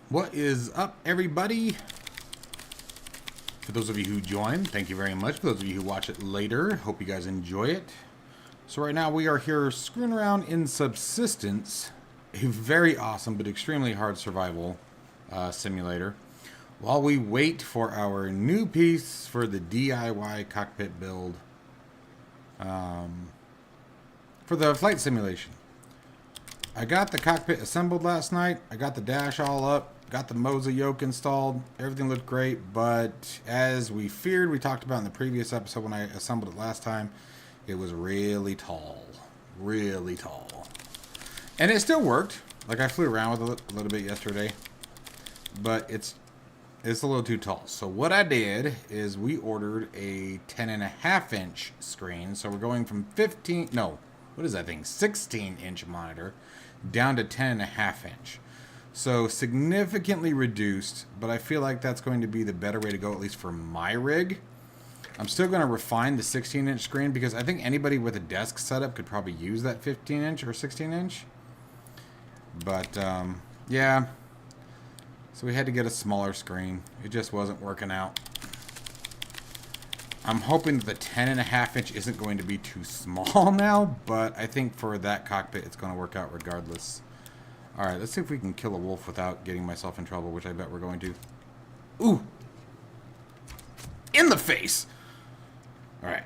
What is up, everybody? For those of you who joined, thank you very much. For those of you who watch it later, hope you guys enjoy it. So right now we are here screwing around in Subsistence, a very awesome but extremely hard survival simulator, while we wait for our new piece for the DIY cockpit build for the flight simulation. I got the cockpit assembled last night. I got the dash all up. Got the Moza Yoke installed. Everything looked great, but as we feared, we talked about in the previous episode when I assembled it last time, it was really tall. Really tall. And it still worked. Like, I flew around with it a little bit yesterday, but it's a little too tall. So what I did is we ordered a 10.5-inch screen. So we're going from 16-inch monitor down to 10.5-inch. So significantly reduced, but I feel like that's going to be the better way to go, at least for my rig. I'm still going to refine the 16-inch screen because I think anybody with a desk setup could probably use that 15-inch or 16-inch. But, yeah. So we had to get a smaller screen. It just wasn't working out. I'm hoping that the 10.5-inch isn't going to be too small now, but I think for that cockpit it's going to work out regardless. Alright, let's see if we can kill a wolf without getting myself in trouble, which I bet we're going to. Ooh! In the face! Alright.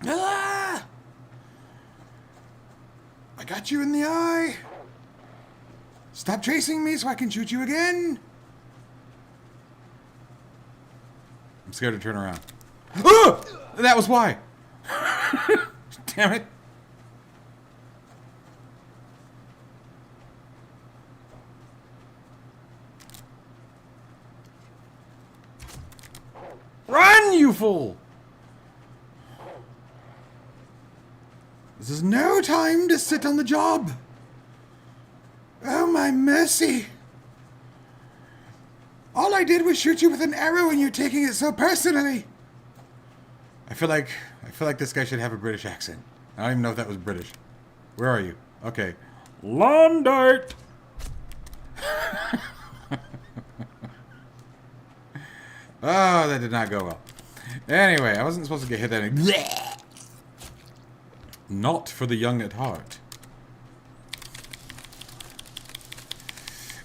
Ah! I got you in the eye! Stop chasing me so I can shoot you again! I'm scared to turn around. Oh! That was why! Damn it. Run, you fool! This is no time to sit on the job. Oh, my mercy. All I did was shoot you with an arrow and you're taking it so personally. I feel like this guy should have a British accent. I don't even know if that was British. Where are you? Okay. Lawn dart! Oh, that did not go well. Anyway, I wasn't supposed to get hit that. Not for the young at heart.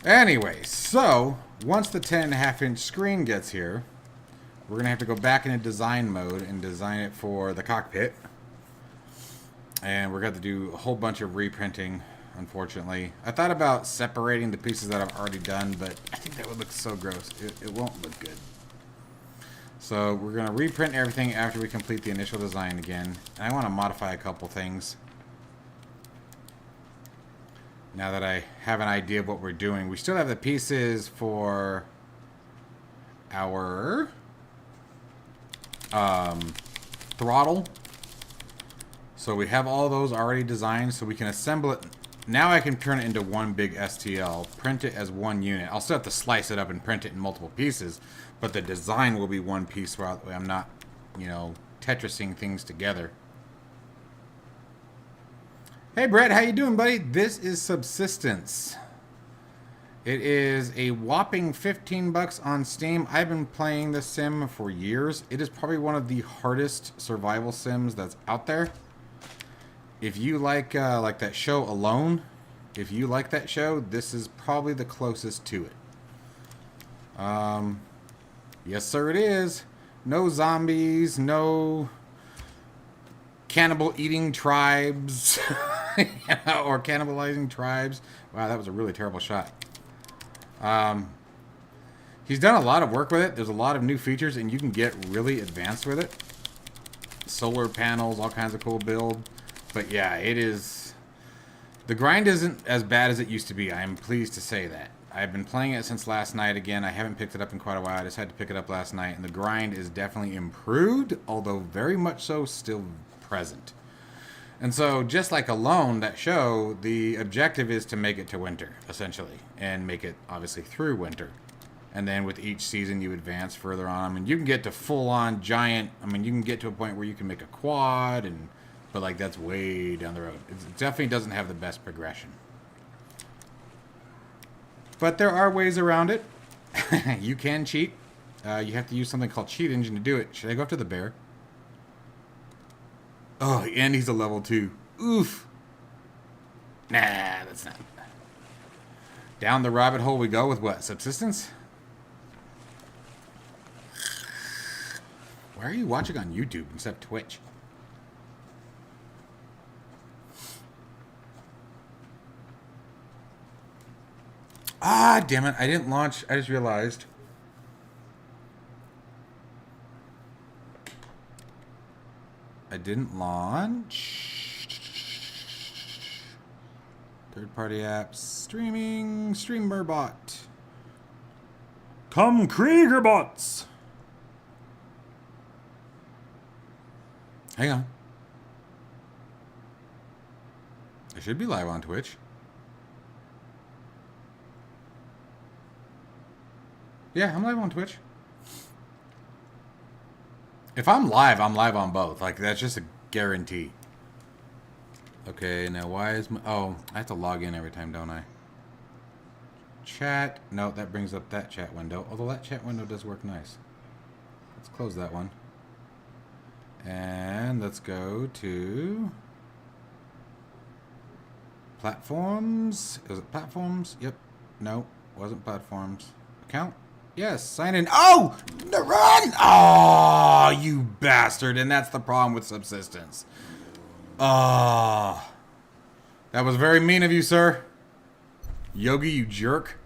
Anyway, so once the 10.5-inch screen gets here, we're gonna have to go back into design mode and design it for the cockpit. And we're gonna have to do a whole bunch of reprinting, unfortunately. I thought about separating the pieces that I've already done, but I think that would look so gross. It won't look good. So we're going to reprint everything after we complete the initial design again. And I want to modify a couple things. Now that I have an idea of what we're doing. We still have the pieces for our throttle. So we have all those already designed, so we can assemble it. Now I can turn it into one big STL, print it as one unit. I'll still have to slice it up and print it in multiple pieces, but the design will be one piece where I'm not, you know, Tetrising things together. Hey Brett, how you doing, buddy? This is Subsistence. It is a whopping 15 bucks on Steam. I've been playing this sim for years. It is probably one of the hardest survival sims that's out there. If you like that show Alone, if you like that show, this is probably the closest to it. Yes, sir, it is. No zombies, no cannibal eating tribes, or cannibalizing tribes. Wow, that was a really terrible shot. He's done a lot of work with it. There's a lot of new features, and you can get really advanced with it. Solar panels, all kinds of cool build. But yeah, it is... The grind isn't as bad as it used to be. I am pleased to say that. I've been playing it since last night again. I haven't picked it up in quite a while. I just had to pick it up last night. And the grind is definitely improved, although very much so still present. And so, just like Alone, that show, the objective is to make it to winter, essentially. And make it, obviously, through winter. And then with each season, you advance further on. I mean, you can get to full-on giant... I mean, you can get to a point where you can make a quad and... But, like, that's way down the road. It definitely doesn't have the best progression. But there are ways around it. You can cheat. You have to use something called Cheat Engine to do it. Should I go after the bear? Oh, and he's a level 2. Oof. Nah, that's not. Down the rabbit hole we go with what? Subsistence? Why are you watching on YouTube instead of Twitch? Ah, damn it. I didn't launch. I just realized. I didn't launch. Third-party apps. Streaming. Streamerbot. Come Kriegerbots. Hang on. I should be live on Twitch. Yeah, I'm live on Twitch. If I'm live on both. Like, that's just a guarantee. Okay, now why is my... Oh, I have to log in every time, don't I? Chat. No, that brings up that chat window. Although that chat window does work nice. Let's close that one. And let's go to... Platforms. Is it platforms? Yep. No, wasn't platforms. Account? Yes, sign in. Oh! Run! Oh, you bastard. And that's the problem with subsistence. Oh. That was very mean of you, sir. Yogi, you jerk.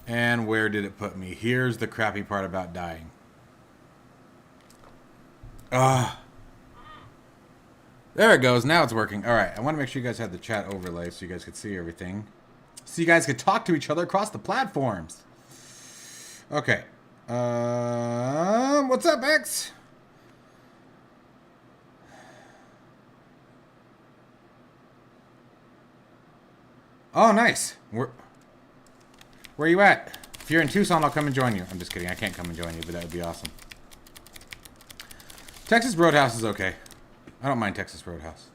And where did it put me? Here's the crappy part about dying. There it goes. Now it's working. All right. I want to make sure you guys had the chat overlay so you guys could see everything. So you guys could talk to each other across the platforms. Okay. What's up, X? Oh, nice. Where are you at? If you're in Tucson, I'll come and join you. I'm just kidding. I can't come and join you, but that would be awesome. Texas Roadhouse is okay. I don't mind Texas Roadhouse.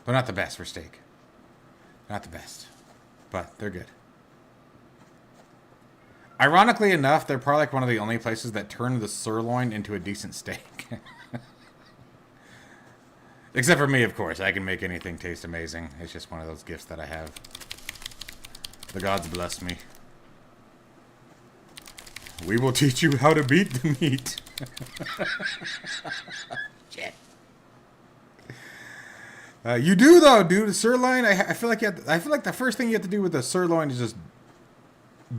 They're not the best for steak. Not the best. But they're good. Ironically enough, they're probably like one of the only places that turn the sirloin into a decent steak. Except for me, of course. I can make anything taste amazing. It's just one of those gifts that I have. The gods bless me. We will teach you how to beat the meat. Shit. You do though, dude. A sirloin. I feel like I feel like the first thing you have to do with a sirloin is just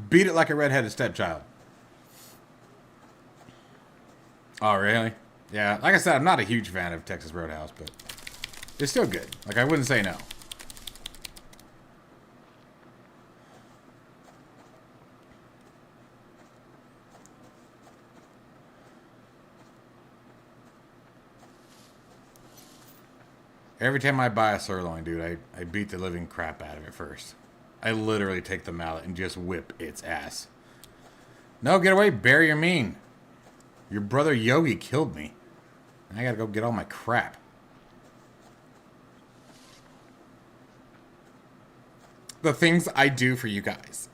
beat it like a redheaded stepchild. Oh, really? Yeah. Like I said, I'm not a huge fan of Texas Roadhouse, but it's still good. Like, I wouldn't say no. Every time I buy a sirloin, dude, I beat the living crap out of it first. I literally take the mallet and just whip its ass. No, get away, bear, you're mean. Your brother Yogi killed me. I gotta go get all my crap. The things I do for you guys.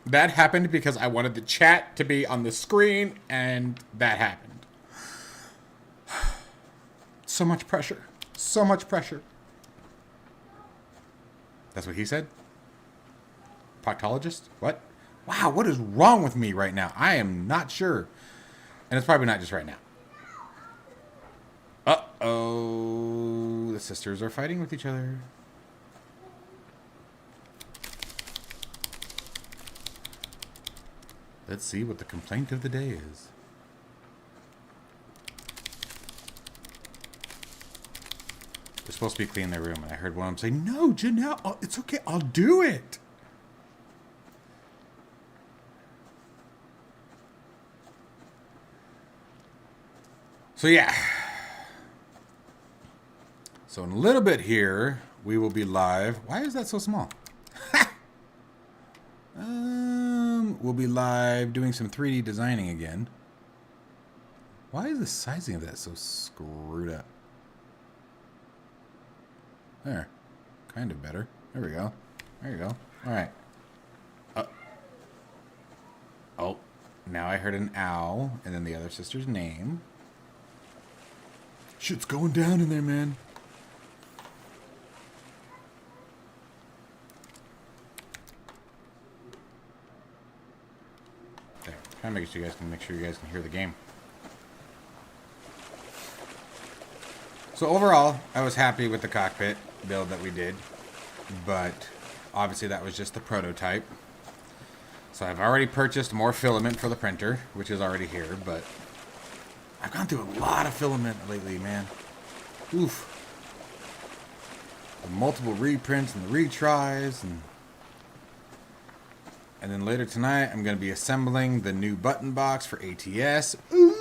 That happened because I wanted the chat to be on the screen, and that happened. So much pressure. So much pressure. That's what he said? Proctologist? What? Wow, what is wrong with me right now? I am not sure. And it's probably not just right now. Uh-oh. The sisters are fighting with each other. Let's see what the complaint of the day is. They're supposed to be cleaning their room, and I heard one of them say, "No, Janelle, it's okay, I'll do it." So yeah. So in a little bit here, we will be live. Why is that so small? We'll be live doing some 3D designing again. Why is the sizing of that so screwed up? There. Kind of better. There we go. There you go. Alright. Oh, now I heard an owl and then the other sister's name. Shit's going down in there, man. There. Trying to make sure you guys can hear the game. So overall, I was happy with the cockpit build that we did, but obviously that was just the prototype. So I've already purchased more filament for the printer, which is already here, but I've gone through a lot of filament lately, man. Oof. The multiple reprints and the retries, and then later tonight I'm going to be assembling the new button box for ATS. Ooh!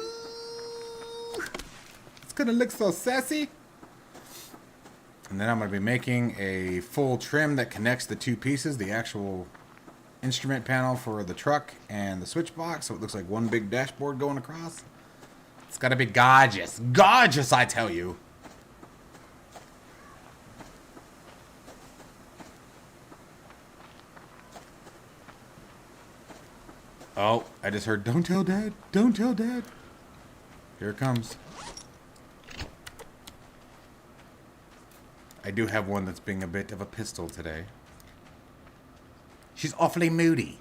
It's going to look so sassy. And then I'm going to be making a full trim that connects the two pieces, the actual instrument panel for the truck and the switch box, so it looks like one big dashboard going across. It's got to be gorgeous. Gorgeous, I tell you. Oh, I just heard, don't tell Dad. Don't tell Dad. Here it comes. I do have one that's being a bit of a pistol today. She's awfully moody.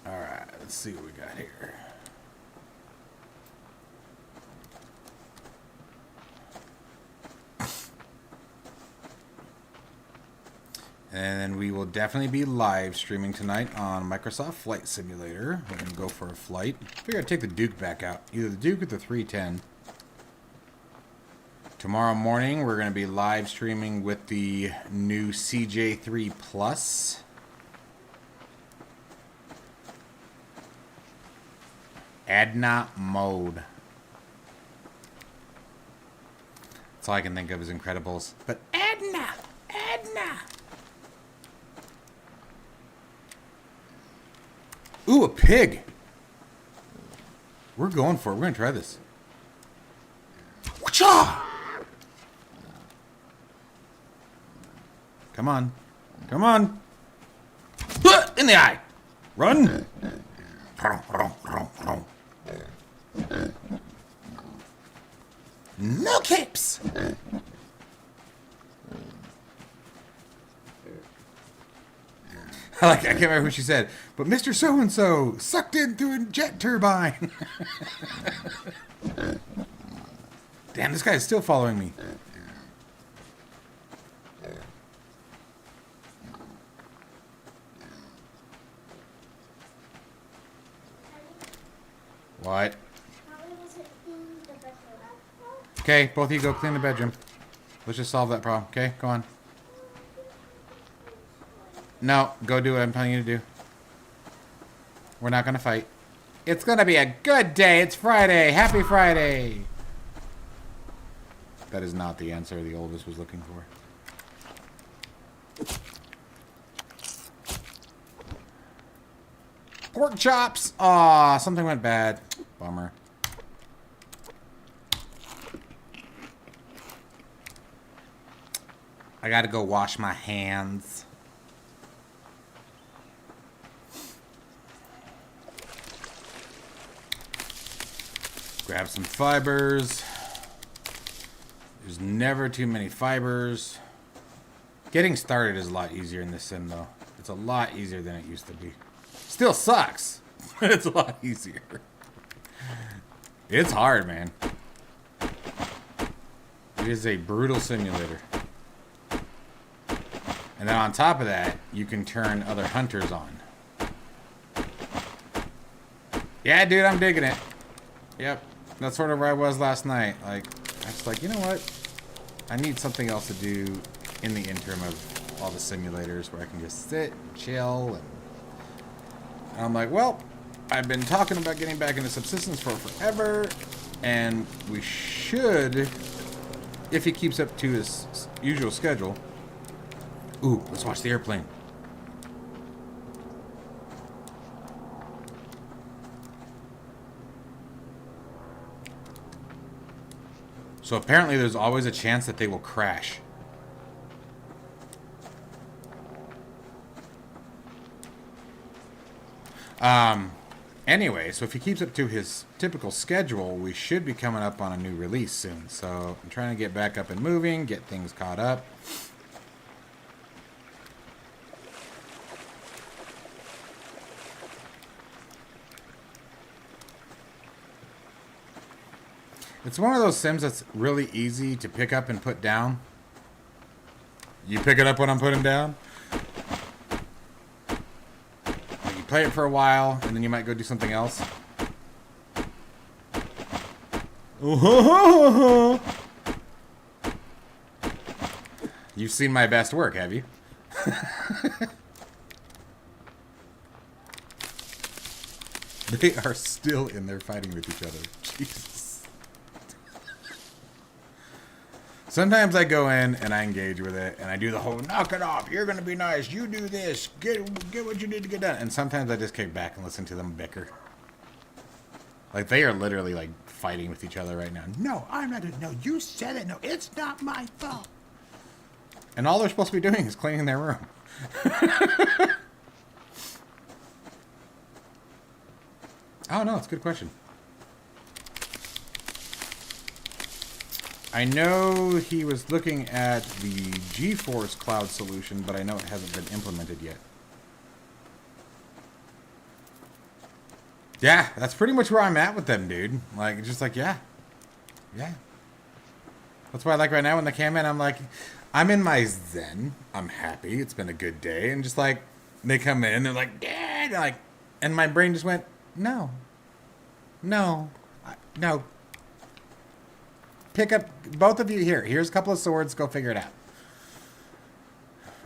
Alright, let's see what we got here. And then we will definitely be live streaming tonight on Microsoft Flight Simulator. We're going to go for a flight. I figure I'd take the Duke back out. Either the Duke or the 310. Tomorrow morning, we're going to be live streaming with the new CJ3 Plus. Adna mode. That's all I can think of is Incredibles. But Adna! Adna! Ooh, a pig! We're going for it. We're going to try this. Whatcha! Come on. Come on. In the eye. Run. No capes. I can't remember who she said, but Mr. So-and-so sucked in through a jet turbine. Damn, this guy is still following me. What? Okay, both of you go clean the bedroom. Let's just solve that problem. Okay, go on. No, go do what I'm telling you to do. We're not going to fight. It's going to be a good day. It's Friday. Happy Friday. That is not the answer the oldest was looking for. Pork chops. Aw, something went bad. Bummer. I gotta go wash my hands. Grab some fibers. There's never too many fibers. Getting started is a lot easier in this sim, though. It's a lot easier than it used to be. Still sucks, but it's a lot easier. It's hard, man. It is a brutal simulator. And then on top of that, you can turn other hunters on. Yeah, dude, I'm digging it. Yep. That's sort of where I was last night. Like, I was like, you know what? I need something else to do in the interim of all the simulators where I can just sit, chill, and I'm like, well, I've been talking about getting back into subsistence for forever, and we should, if he keeps up to his usual schedule. Ooh, let's watch the airplane. So apparently there's always a chance that they will crash. Anyway, so if he keeps up to his typical schedule, we should be coming up on a new release soon. So I'm trying to get back up and moving, get things caught up. It's one of those sims that's really easy to pick up and put down. You pick it up when I'm putting down. You play it for a while, and then you might go do something else. You've seen my best work, have you? They are still in there fighting with each other. Jesus. Sometimes I go in and I engage with it and I do the whole knock it off. You're going to be nice. You do this. Get what you need to get done. And sometimes I just kick back and listen to them bicker. Like they are literally like fighting with each other right now. No, I'm not. No, you said it. No, it's not my fault. And all they're supposed to be doing is cleaning their room. Oh, no, it's a good question. I know he was looking at the GeForce cloud solution, but I know it hasn't been implemented yet. Yeah, that's pretty much where I'm at with them, dude. Like, just like, yeah. Yeah. That's why I like right now when they came in, I'm like, I'm in my zen. I'm happy. It's been a good day. And just like, they come in, they're like, Dad! Like, and my brain just went, no. No. No. Pick up, both of you here. Here's a couple of swords. Go figure it out.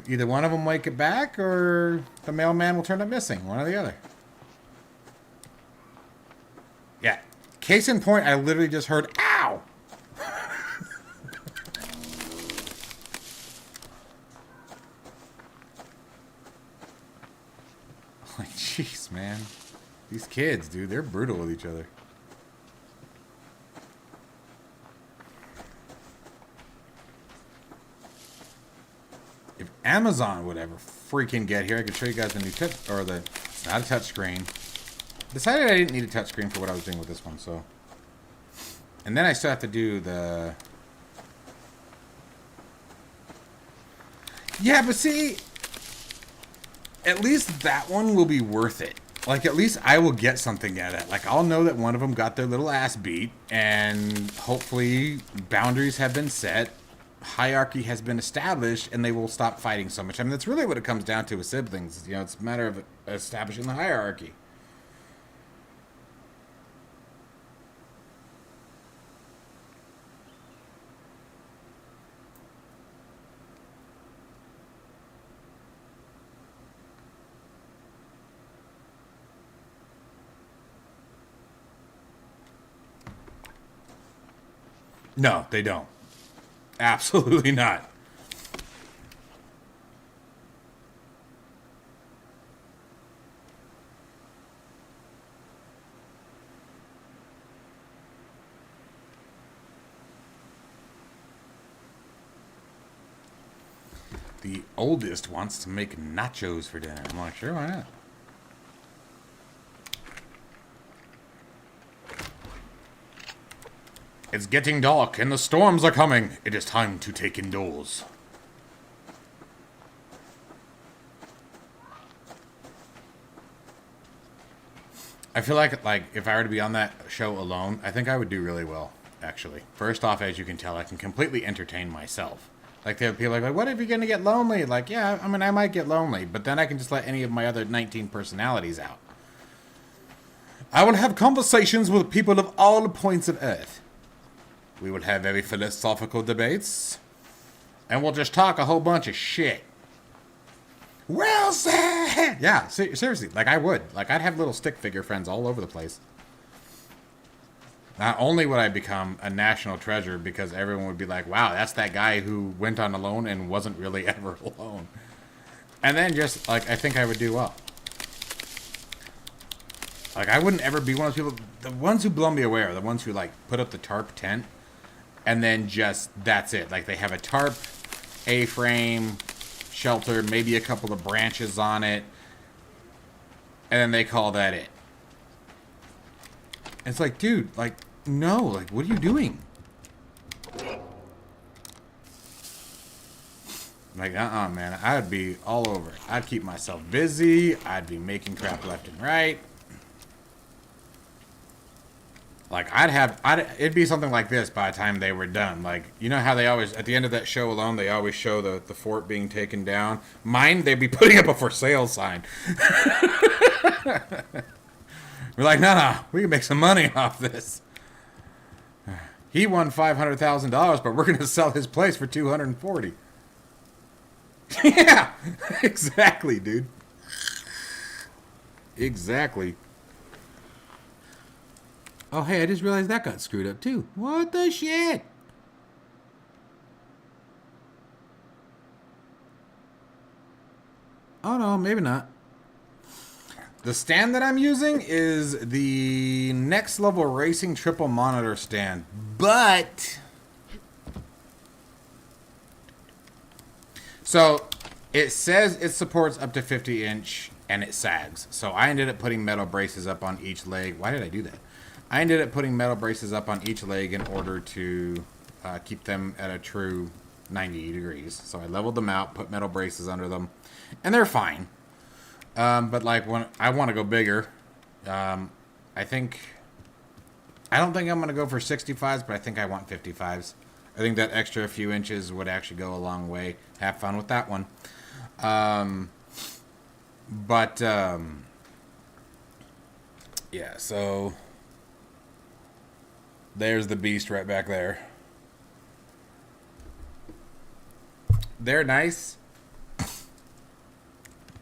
Either one of them make it back, or the mailman will turn up missing. One or the other. Yeah. Case in point, I literally just heard, ow! Like, jeez, man. These kids, dude, they're brutal with each other. If Amazon would ever freaking get here, I could show you guys the new touch, or the, it's not a touch screen. Decided I didn't need a touch screen for what I was doing with this one, so. And then I still have to do the. Yeah, but see, at least that one will be worth it. Like, at least I will get something out of it. Like, I'll know that one of them got their little ass beat, and hopefully boundaries have been set. Hierarchy has been established, and they will stop fighting so much. I mean, that's really what it comes down to with siblings. You know, it's a matter of establishing the hierarchy. No, they don't. Absolutely not. The oldest wants to make nachos for dinner. I'm like, sure, why not? It's getting dark and the storms are coming. It is time to take indoors. I feel like if I were to be on that show alone, I think I would do really well, actually. First off, as you can tell, I can completely entertain myself. Like, there are people like, what if you're going to get lonely? Like, yeah, I mean, I might get lonely, but then I can just let any of my other 19 personalities out. I will have conversations with people of all points of Earth. We will have very philosophical debates. And we'll just talk a whole bunch of shit. Well said! Yeah, seriously, like I would. Like, I'd have little stick figure friends all over the place. Not only would I become a national treasure because everyone would be like, wow, that's that guy who went on alone and wasn't really ever alone. And then just, like, I think I would do well. Like, I wouldn't ever be one of those people. The ones who blow me away are the ones who, like, put up the tarp tent. And then just, that's it. Like, they have a tarp, A-frame, shelter, maybe a couple of branches on it. And then they call that it. It's like, dude, like, no, like, what are you doing? Like, man, I would be all over it. I'd keep myself busy. I'd be making crap left and right. Like, it'd be something like this by the time they were done. Like, you know how they always, at the end of that show alone, they always show the fort being taken down? Mine, they'd be putting up a for sale sign. We're like, no, we can make some money off this. He won $500,000, but we're going to sell his place for $240,000. Yeah, exactly, dude. Exactly. Oh, hey, I just realized that got screwed up, too. What the shit? Oh, no, maybe not. The stand that I'm using is the Next Level Racing triple monitor stand, but... So, it says it supports up to 50-inch, and it sags. So, I ended up putting metal braces up on each leg. Why did I do that? I ended up putting metal braces up on each leg in order to keep them at a true 90 degrees. So, I leveled them out, put metal braces under them, and they're fine. But, like, when I want to go bigger, I don't think I'm going to go for 65s, but I think I want 55s. I think that extra few inches would actually go a long way. Have fun with that one. Yeah, so there's the beast right back there. They're nice.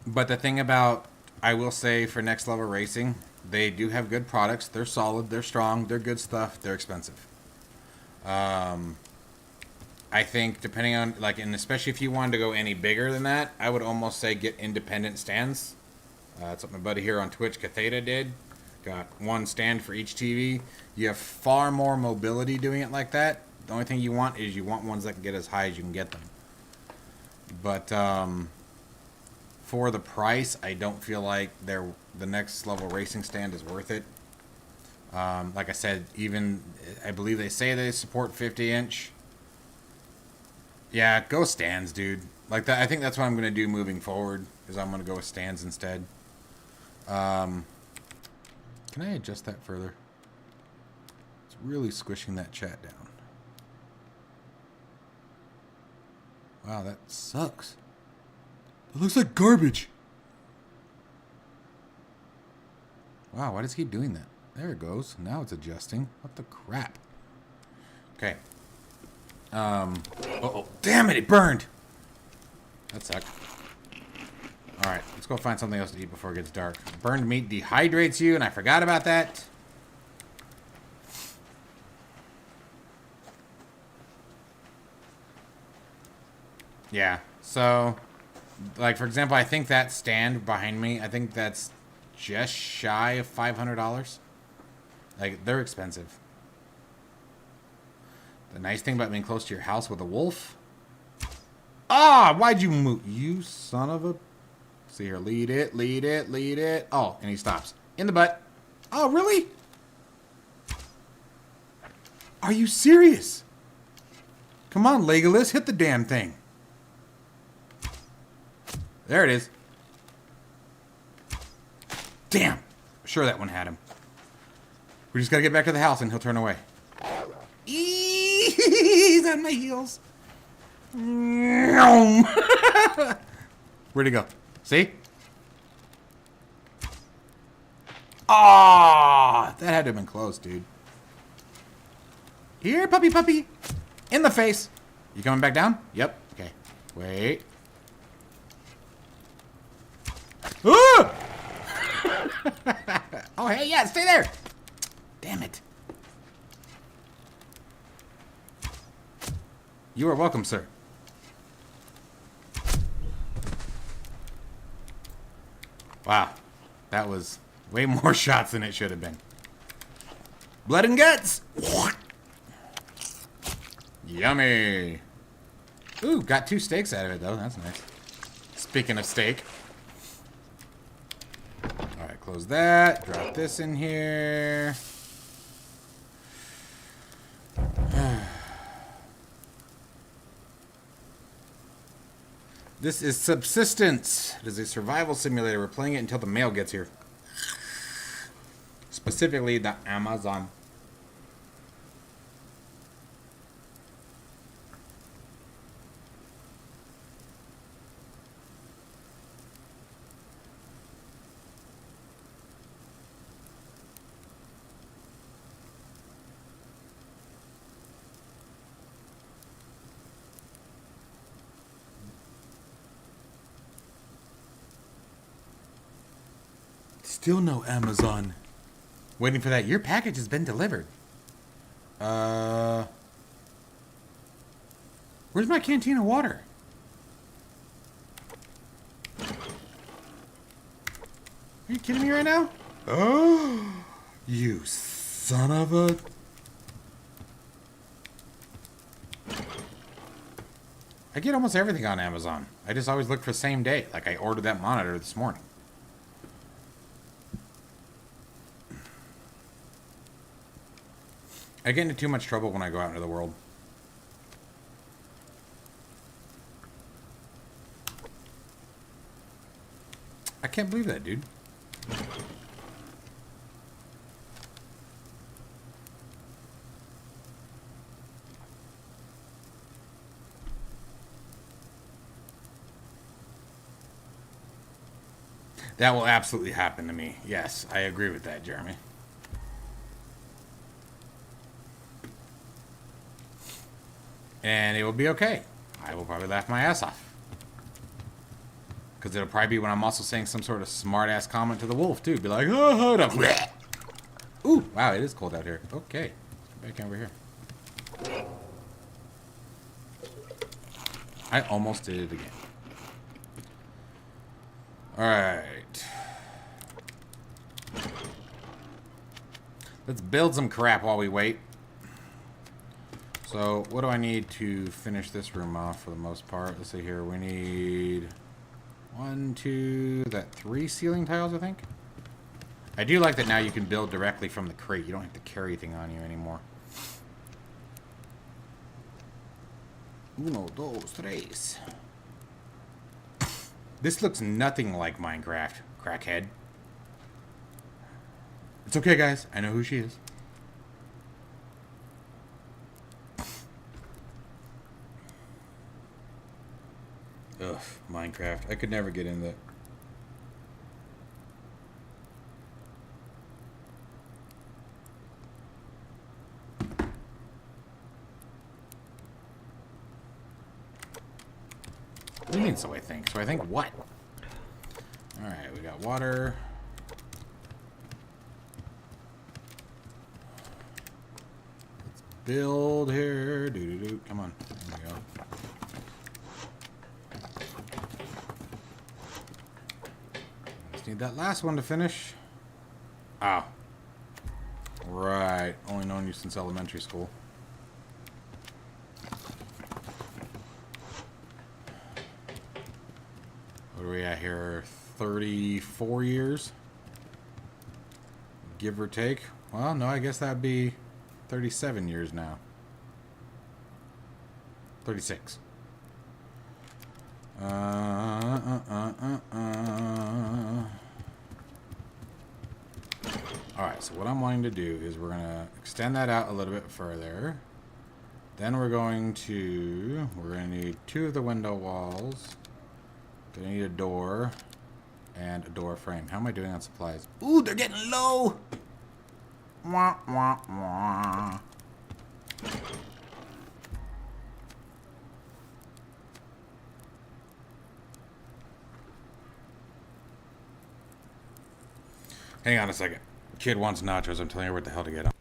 But the thing about, I will say, for Next Level Racing, they do have good products. They're solid, they're strong, they're good stuff, they're expensive. I think depending on, like, and especially if you wanted to go any bigger than that, I would almost say get independent stands. That's what my buddy here on Twitch, Catheta, did. Got one stand for each TV. You have far more mobility doing it like that. The only thing you want is you want ones that can get as high as you can get them. But for the price, I don't feel like the Next Level Racing stand is worth it. Like I said, even I believe they say they support 50-inch. Yeah, go stands, dude. Like that, I think that's what I'm gonna do moving forward. Is I'm gonna go with stands instead. Can I adjust that further? It's really squishing that chat down. Wow, that sucks. It looks like garbage. Wow, why does he keep doing that? There it goes. Now it's adjusting. What the crap? Okay. Uh-oh. Damn it, it burned! That sucked. Alright, let's go find something else to eat before it gets dark. Burned meat dehydrates you, and I forgot about that. Yeah, so, like, for example, I think that stand behind me, I think that's just shy of $500. Like, they're expensive. The nice thing about being close to your house with a wolf... Ah! Why'd you move? You son of a... See here, lead it, lead it, lead it. Oh, and he stops. In the butt. Oh, really? Are you serious? Come on, Legolas, hit the damn thing. There it is. Damn. Sure that one had him. We just gotta get back to the house and he'll turn away. He's on my heels. Where'd he go? See? Ah, that had to have been close, dude. Here, puppy, puppy. In the face. You coming back down? Yep. Okay. Wait. Ah! Oh, hey, yeah, stay there. Damn it. You are welcome, sir. Wow. That was way more shots than it should have been. Blood and guts. Yummy. Ooh, got 2 steaks out of it, though. That's nice. Speaking of steak. Alright, Close that. Drop this in here. This is Subsistence. It is a survival simulator. We're playing it until the mail gets here. Specifically, the Amazon. Still no Amazon. Waiting for that. Your package has been delivered. Where's my canteen of water? Are you kidding me right now? Oh, you son of a... I get almost everything on Amazon. I just always look for same day. Like I ordered that monitor this morning. I get into too much trouble when I go out into the world. I can't believe that, dude. That will absolutely happen to me. Yes, I agree with that, Jeremy. And it will be okay. I will probably laugh my ass off. Because it'll probably be when I'm also saying some sort of smart-ass comment to the wolf, too. Be like, oh, hold up. Ooh, wow, it is cold out here. Okay. Let's get back over here. I almost did it again. Alright. Let's build some crap while we wait. So, what do I need to finish this room off for the most part? Let's see here. We need 1, 2, 3 ceiling tiles, I think. I do like that now you can build directly from the crate. You don't have to carry anything on you anymore. 1, 2, 3. This looks nothing like Minecraft, crackhead. It's okay, guys. I know who she is. Ugh, Minecraft. I could never get in that. What do you mean, so I think? So I think what? Alright, we got water. Let's build here. Doo-doo-doo. Come on. There we go. Just need that last one to finish. Oh. Right. Only known you since elementary school. What are we at here? 34 years? Give or take. Well, no, I guess that'd be 37 years now. 36. Alright, so what I'm wanting to do is we're going to extend that out a little bit further. Then we're going to need 2 of the window walls. Gonna need a door and a door frame. How am I doing on supplies? Ooh, they're getting low! Wah, wah, wah. Hang on a second. Kid wants nachos. I'm telling her what the hell to get on.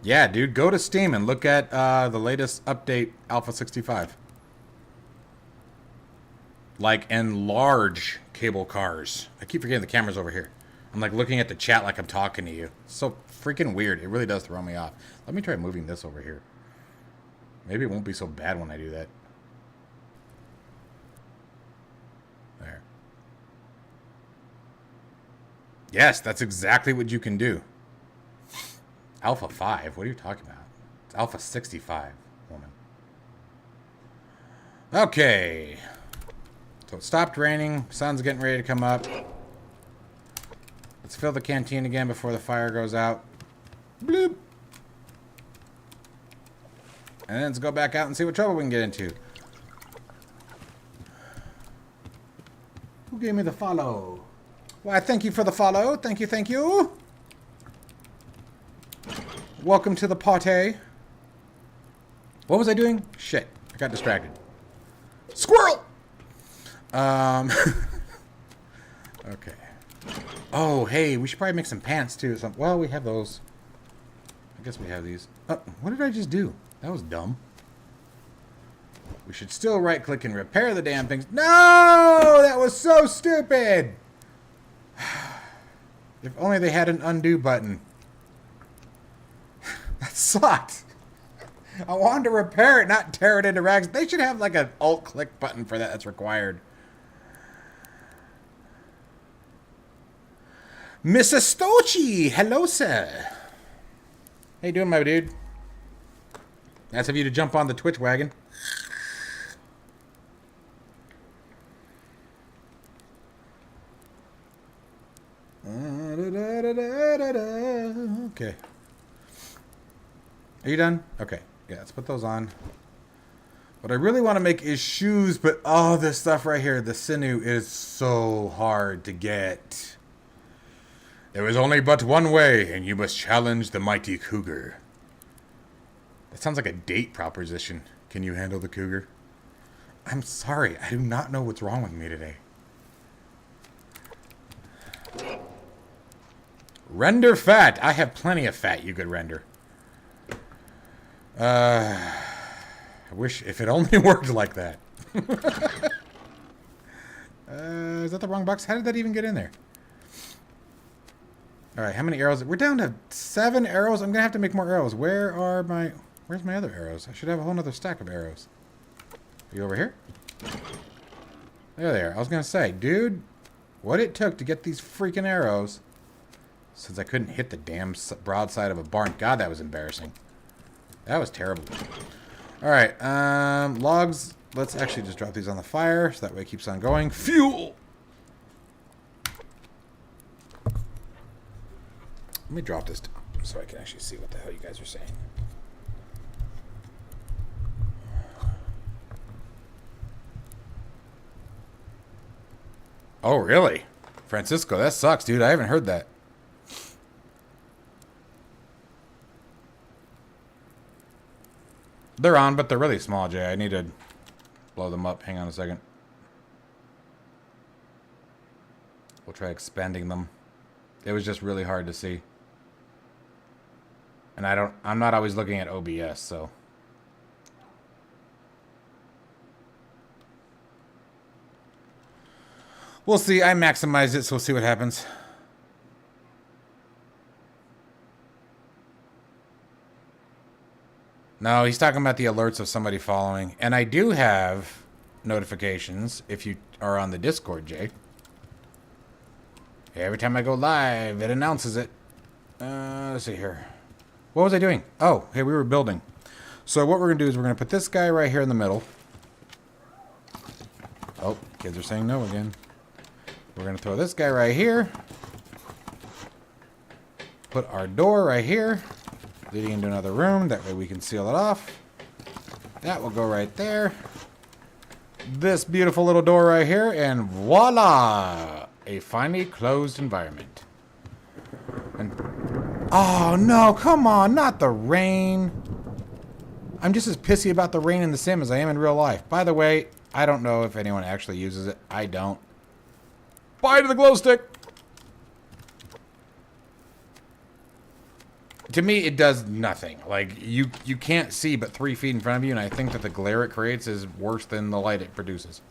Yeah, dude, go to Steam and look at the latest update, Alpha 65. Like, and large cable cars. I keep forgetting the camera's over here. I'm like looking at the chat like I'm talking to you. It's so freaking weird. It really does throw me off. Let me try moving this over here. Maybe it won't be so bad when I do that. There. Yes, that's exactly what you can do. Alpha 5? What are you talking about? It's Alpha 65, woman. Okay. So it stopped raining. Sun's getting ready to come up. Let's fill the canteen again before the fire goes out. Bloop. And then let's go back out and see what trouble we can get into. Who gave me the follow? Why, thank you for the follow. Thank you, thank you. Welcome to the party. What was I doing? Shit. I got distracted. Squirrel! Okay. Oh, hey, we should probably make some pants, too. Well, we have those. I guess we have these. What did I just do? That was dumb. We should still right-click and repair the damn things. No! That was so stupid! If only they had an undo button. That sucked. I wanted to repair it, not tear it into rags. They should have like an alt-click button for that. That's required. Mrs. Stolchi! Hello, sir. How you doing, my dude? Nice of you to jump on the Twitch wagon. Okay. Are you done? Okay. Yeah, let's put those on. What I really want to make is shoes, but oh, this stuff right here, the sinew, is so hard to get. There is only but one way, and you must challenge the mighty cougar. That sounds like a date proposition. Can you handle the cougar? I'm sorry, I do not know what's wrong with me today. Render fat. I have plenty of fat you could render. I wish if it only worked like that. Is that the wrong box? How did that even get in there? Alright, how many arrows? We're down to 7 arrows. I'm going to have to make more arrows. Where's my other arrows? I should have a whole nother stack of arrows. Are you over here? There they are. I was going to say, dude, what it took to get these freaking arrows, since I couldn't hit the damn broadside of a barn. God, that was embarrassing. That was terrible. Alright, logs. Let's actually just drop these on the fire, so that way it keeps on going. Fuel! Let me drop this down so I can actually see what the hell you guys are saying. Oh, really? Francisco, that sucks, dude. I haven't heard that. They're on, but they're really small, Jay. I need to blow them up. Hang on a second. We'll try expanding them. It was just really hard to see. And I'm not always looking at OBS, so. We'll see. I maximized it, so we'll see what happens. No, he's talking about the alerts of somebody following. And I do have notifications if you are on the Discord, Jay. Every time I go live, it announces it. Let's see here. What was I doing? Oh, hey, we were building. So what we're going to do is we're going to put this guy right here in the middle. Oh, kids are saying no again. We're going to throw this guy right here. Put our door right here, leading into another room. That way we can seal it off. That will go right there. This beautiful little door right here, and voila! A finely closed environment. And oh no, come on, not the rain. I'm just as pissy about the rain in the sim as I am in real life. By the way, I don't know if anyone actually uses it. I don't. Bye to the glow stick. To me, it does nothing. Like, you can't see but 3 feet in front of you, and I think that the glare it creates is worse than the light it produces.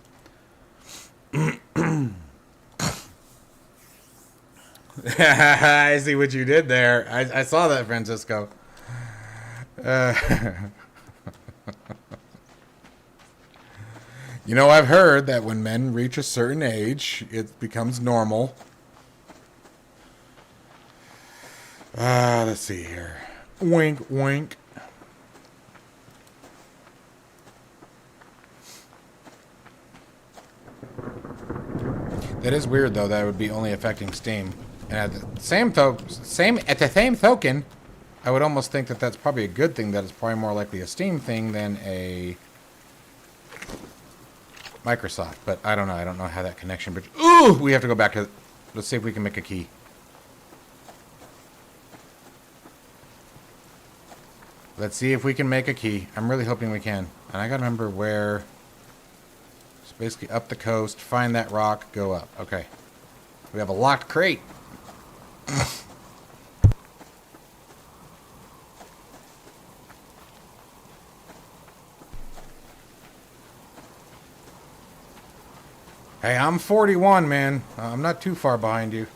I see what you did there. I saw that, Francisco. You know, I've heard that when men reach a certain age, it becomes normal. Let's see here. Wink, wink. That is weird, though. That would be only affecting Steam. And at the same token, I would almost think that that's probably a good thing. That it's probably more likely a Steam thing than a Microsoft. But I don't know. I don't know how that connection. But ooh, we have to go back to. Let's see if we can make a key. Let's see if we can make a key. I'm really hoping we can. And I gotta remember where. It's basically up the coast. Find that rock. Go up. Okay. We have a locked crate. Hey, I'm 41, man. I'm not too far behind you.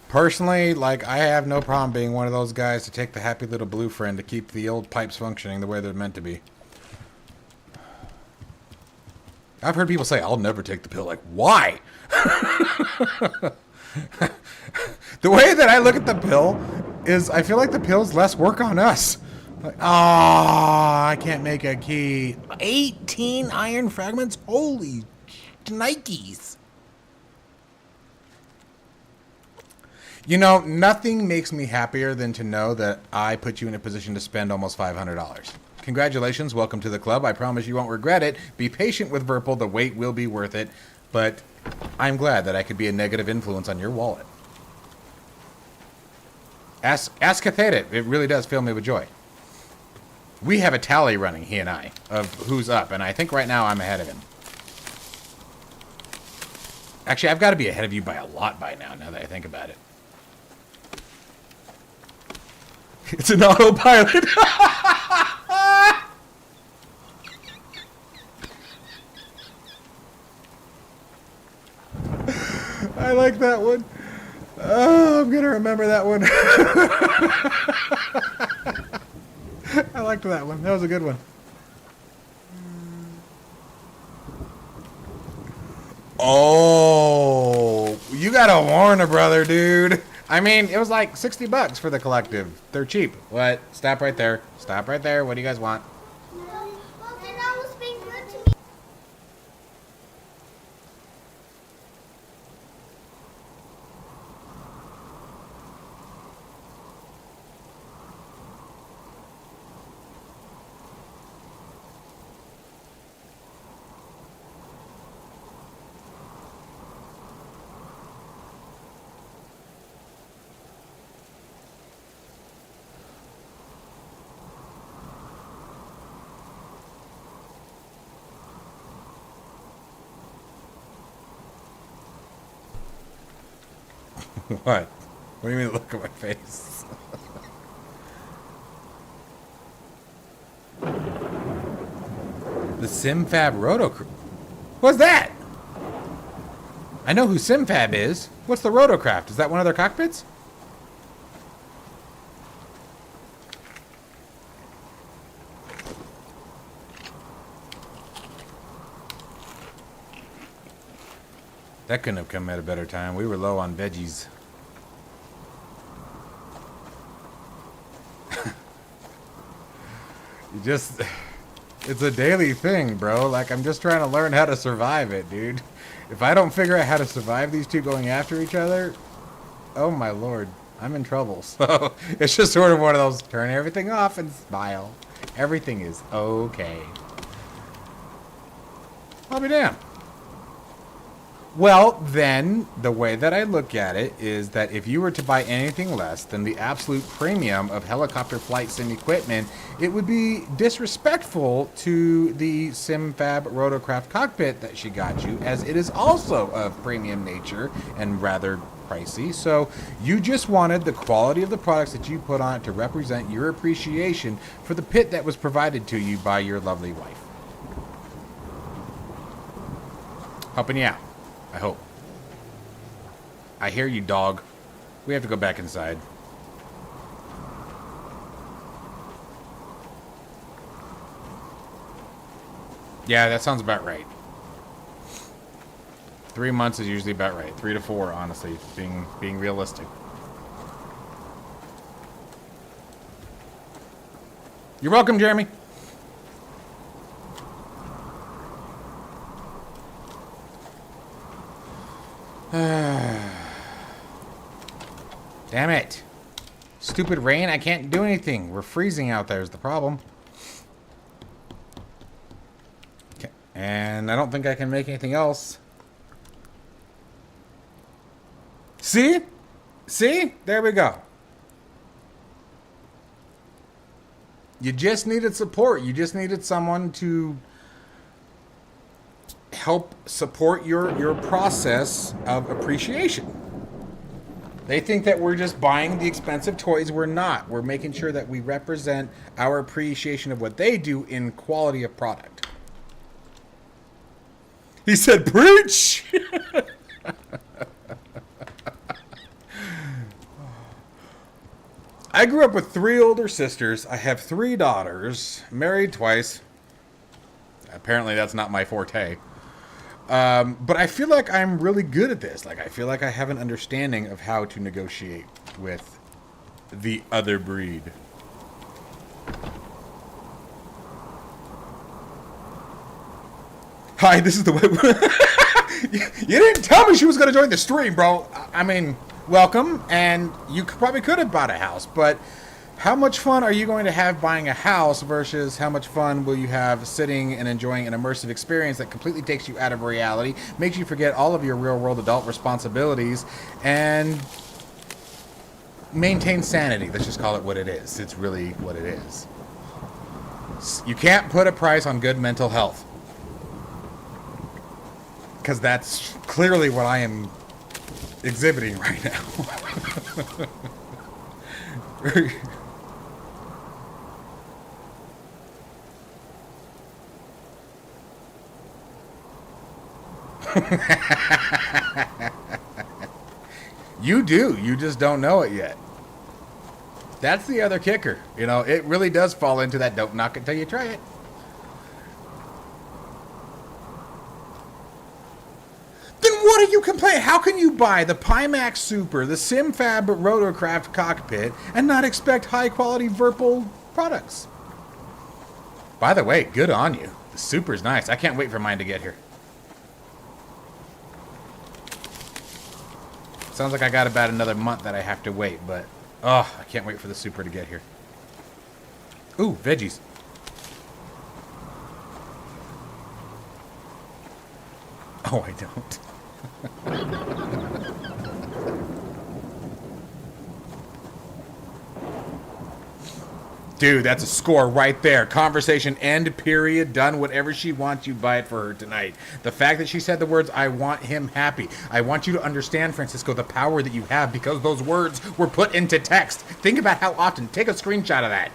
Personally, like, I have no problem being one of those guys to take the happy little blue friend to keep the old pipes functioning the way they're meant to be. I've heard people say, I'll never take the pill. Like, why? The way that I look at the pill is I feel like the pill's less work on us. Like, I can't make a key. 18 iron fragments? Holy Nikes. You know, nothing makes me happier than to know that I put you in a position to spend almost $500. Congratulations, welcome to the club. I promise you won't regret it. Be patient with Virpil, the wait will be worth it. But I'm glad that I could be a negative influence on your wallet. Ask Cathated. It really does fill me with joy. We have a tally running, he and I, of who's up, and I think right now I'm ahead of him. Actually, I've got to be ahead of you by a lot by now that I think about it. It's an autopilot. I like that one. Oh, I'm going to remember that one. I liked that one. That was a good one. Oh, you got to warn a brother, dude. I mean, it was like $60 for the collective. They're cheap. What? Stop right there. Stop right there. What do you guys want? Well, then I was being good to me. What? What do you mean look at my face? The SimFab Rotocraft. What's that? I know who SimFab is. What's the Rotocraft? Is that one of their cockpits? That couldn't have come at a better time. We were low on veggies. It's a daily thing, bro. Like, I'm just trying to learn how to survive it, dude. If I don't figure out how to survive these two going after each other, oh my lord, I'm in trouble. So, it's just sort of one of those, turn everything off and smile. Everything is okay. I'll be damned. Well, then, the way that I look at it is that if you were to buy anything less than the absolute premium of helicopter flight sim equipment, it would be disrespectful to the SimFab Rotocraft cockpit that she got you, as it is also of premium nature and rather pricey. So you just wanted the quality of the products that you put on it to represent your appreciation for the pit that was provided to you by your lovely wife. Helping you out, I hope. I hear you, dog. We have to go back inside. Yeah, that sounds about right. 3 months is usually about right. 3 to 4, honestly, being realistic. You're welcome, Jeremy. Damn it. Stupid rain, I can't do anything. We're freezing out there is the problem. Okay. And I don't think I can make anything else. See? See? There we go. You just needed support. You just needed someone to help support your process of appreciation. They think that we're just buying the expensive toys. We're not. We're making sure that we represent our appreciation of what they do in quality of product. He said, preach! I grew up with 3 older sisters. I have 3 daughters, married twice. Apparently that's not my forte. But I feel like I'm really good at this. Like, I feel like I have an understanding of how to negotiate with the other breed. Hi, this is the way. You didn't tell me she was going to join the stream, bro. I mean, welcome. And you probably could have bought a house, but how much fun are you going to have buying a house versus how much fun will you have sitting and enjoying an immersive experience that completely takes you out of reality, makes you forget all of your real-world adult responsibilities, and maintain sanity? Let's just call it what it is. It's really what it is. You can't put a price on good mental health, because that's clearly what I am exhibiting right now. You do. You just don't know it yet. That's the other kicker. You know, it really does fall into that don't knock it till you try it. Then what are you complaining? How can you buy the Pimax Super, the SimFab Rotorcraft cockpit, and not expect high-quality Virpil products? By the way, good on you. The Super's nice. I can't wait for mine to get here. Sounds like I got about another month that I have to wait, but oh, I can't wait for the Super to get here. Ooh, veggies. Oh, I don't. Dude, that's a score right there. Conversation end, period, done. Whatever she wants, you buy it for her tonight. The fact that she said the words, I want him happy. I want you to understand, Francisco, the power that you have because those words were put into text. Think about how often. Take a screenshot of that.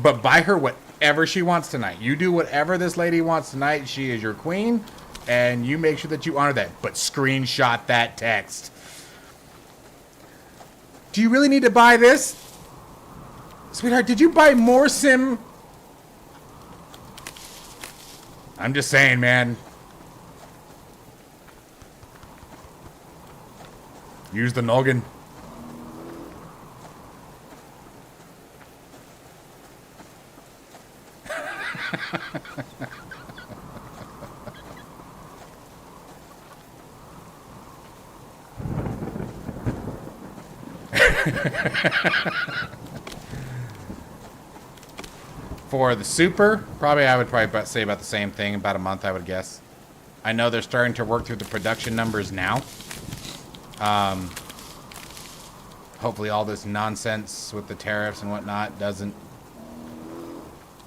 But buy her whatever she wants tonight. You do whatever this lady wants tonight. She is your queen, and you make sure that you honor that. But screenshot that text. Do you really need to buy this? Sweetheart, did you buy more Sim? I'm just saying, man. Use the noggin. For the Super, I would say about the same thing, about a month, I would guess. I know they're starting to work through the production numbers now. Hopefully all this nonsense with the tariffs and whatnot doesn't...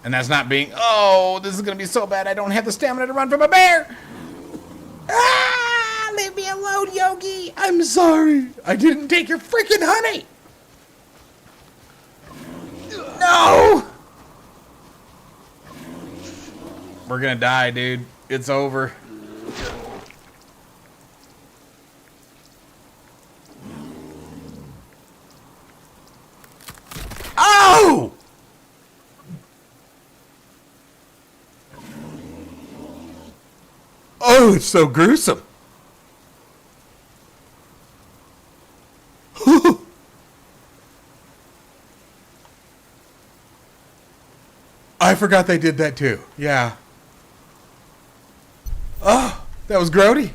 And that's not being, oh, this is going to be so bad I don't have the stamina to run from a bear! Ah, leave me alone, Yogi. I'm sorry. I didn't take your freaking honey. No. We're gonna die, dude. It's over. Oh! Oh, it's so gruesome. I forgot they did that too. Yeah. Oh, that was grody.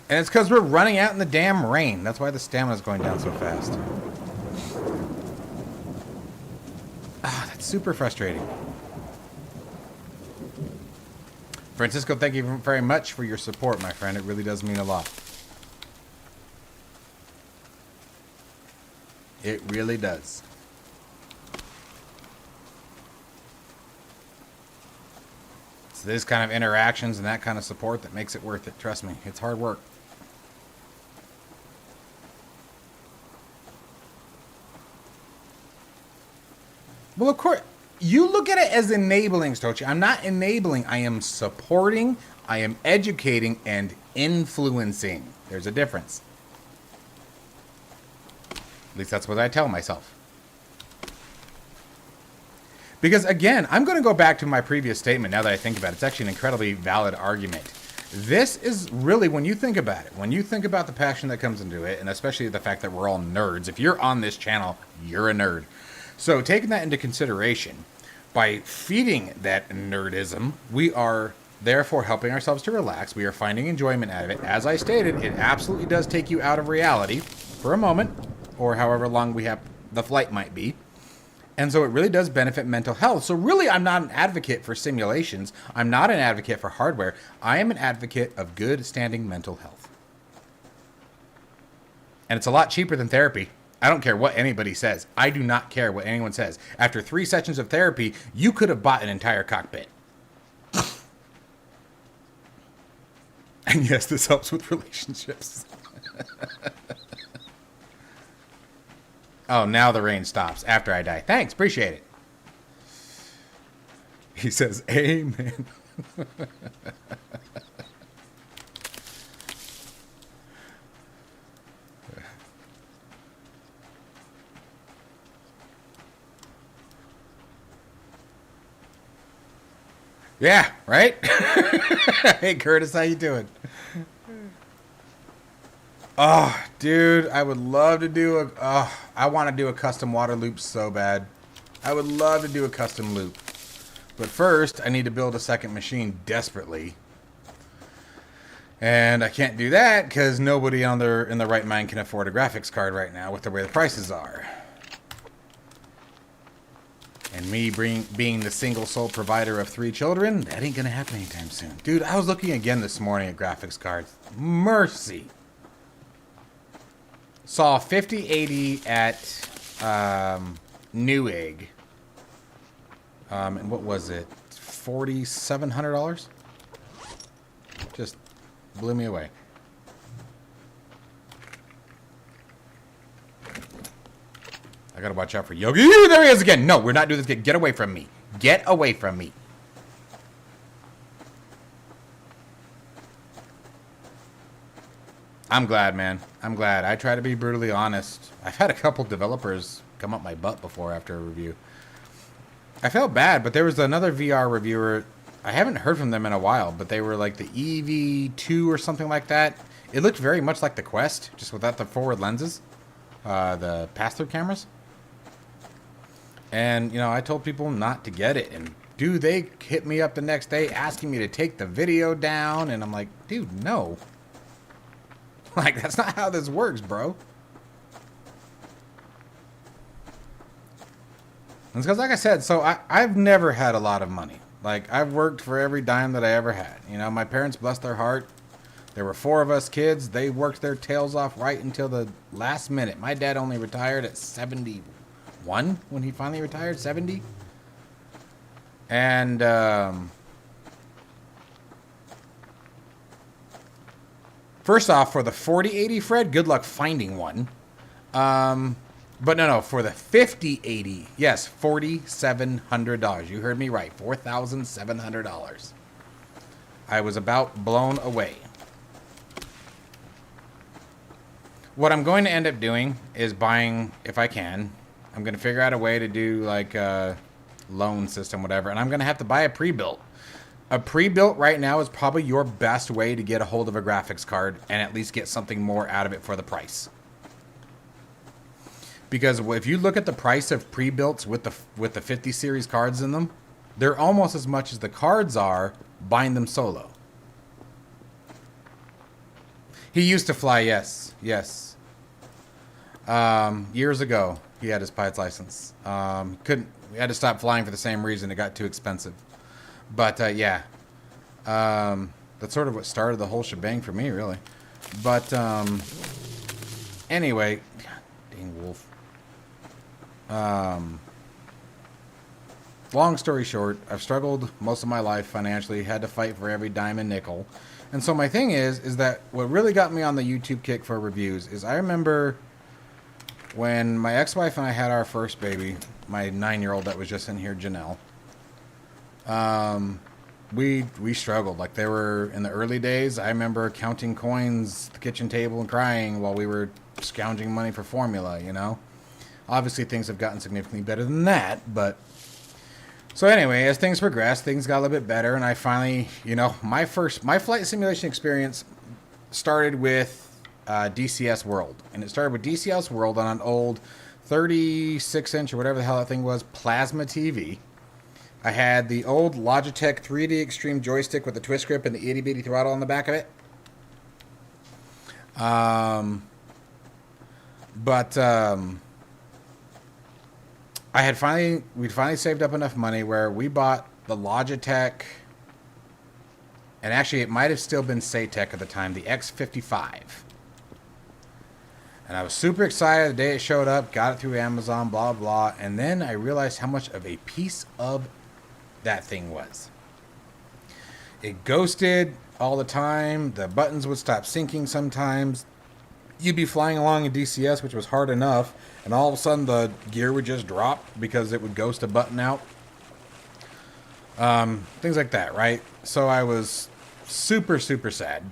And it's because we're running out in the damn rain. That's why the stamina's going down so fast. Ah, that's super frustrating. Francisco, thank you very much for your support, my friend. It really does mean a lot. It really does. It's this kind of interactions and that kind of support that makes it worth it. Trust me, it's hard work. Well, of course, you look at it as enabling, Stochi. I'm not enabling. I am supporting, I am educating, and influencing. There's a difference. At least that's what I tell myself. Because, again, I'm going to go back to my previous statement now that I think about it. It's actually an incredibly valid argument. This is really, when you think about it, when you think about the passion that comes into it, and especially the fact that we're all nerds. If you're on this channel, you're a nerd. So taking that into consideration, by feeding that nerdism, we are therefore helping ourselves to relax. We are finding enjoyment out of it. As I stated, it absolutely does take you out of reality for a moment, or however long we have the flight might be. And so it really does benefit mental health. So really, I'm not an advocate for simulations. I'm not an advocate for hardware. I am an advocate of good standing mental health. And it's a lot cheaper than therapy. I don't care what anybody says. I do not care what anyone says. After 3 sessions of therapy, you could have bought an entire cockpit. And yes, this helps with relationships. Oh, now the rain stops after I die. Thanks, appreciate it. He says, amen. Yeah, right? Hey, Curtis, how you doing? Oh, dude, I would love to do a... I want to do a custom water loop so bad. I would love to do a custom loop. But first, I need to build a second machine desperately. And I can't do that because nobody in the right mind can afford a graphics card right now with the way the prices are. And me being the single sole provider of 3 children, that ain't going to happen anytime soon. Dude, I was looking again this morning at graphics cards. Mercy. Saw 5080 at Newegg. And what was it? $4,700? Just blew me away. I gotta watch out for Yogi. There he is again. No, we're not doing this again. Get away from me. Get away from me. I'm glad, man. I'm glad. I try to be brutally honest. I've had a couple developers come up my butt before after a review. I felt bad, but there was another VR reviewer. I haven't heard from them in a while, but they were like the EV2 or something like that. It looked very much like the Quest, just without the forward lenses, the pass-through cameras. And, you know, I told people not to get it. And, dude, they hit me up the next day asking me to take the video down. And I'm like, dude, no. Like, that's not how this works, bro. And it's because, like I said, so I've never had a lot of money. Like, I've worked for every dime that I ever had. You know, my parents, bless their heart, there were 4 of us kids. They worked their tails off right until the last minute. My dad only retired at 71 when he finally retired, 70. And First off, for the 4080 Fred, good luck finding one. But no, for the 5080, yes, $4,700. You heard me right, $4,700. I was about blown away. What I'm going to end up doing is buying, if I can, I'm going to figure out a way to do like a loan system, whatever, and I'm going to have to buy a pre-built. A pre-built right now is probably your best way to get a hold of a graphics card and at least get something more out of it for the price. Because if you look at the price of pre-builts with the 50 series cards in them, they're almost as much as the cards are buying them solo. He used to fly, yes. Years ago, he had his pilot's license. He had to stop flying for the same reason. It got too expensive. But yeah, that's sort of what started the whole shebang for me, really. But anyway, dang wolf. Long story short, I've struggled most of my life financially, had to fight for every dime and nickel. And so my thing is that what really got me on the YouTube kick for reviews is I remember when my ex-wife and I had our first baby, my 9-year-old that was just in here, Janelle. We struggled. Like, they were in the early days. I remember counting coins at the kitchen table and crying while we were scounging money for formula, you know. Obviously, things have gotten significantly better than that, but... So anyway, as things progressed, things got a little bit better, and I finally, you know, my flight simulation experience started with DCS World. And it started with DCS World on an old 36-inch or whatever the hell that thing was, plasma TV. I had the old Logitech 3D Extreme joystick with the twist grip and the itty-bitty throttle on the back of it. We'd finally saved up enough money where we bought the Logitech, and actually it might have still been Saytech at the time, the X55. And I was super excited the day it showed up, got it through Amazon, blah, blah, and then I realized how much of a piece of that thing was. It ghosted all the time, the buttons would stop syncing sometimes. You'd be flying along in DCS, which was hard enough, and all of a sudden the gear would just drop because it would ghost a button out. Things like that, right? So I was super, super sad.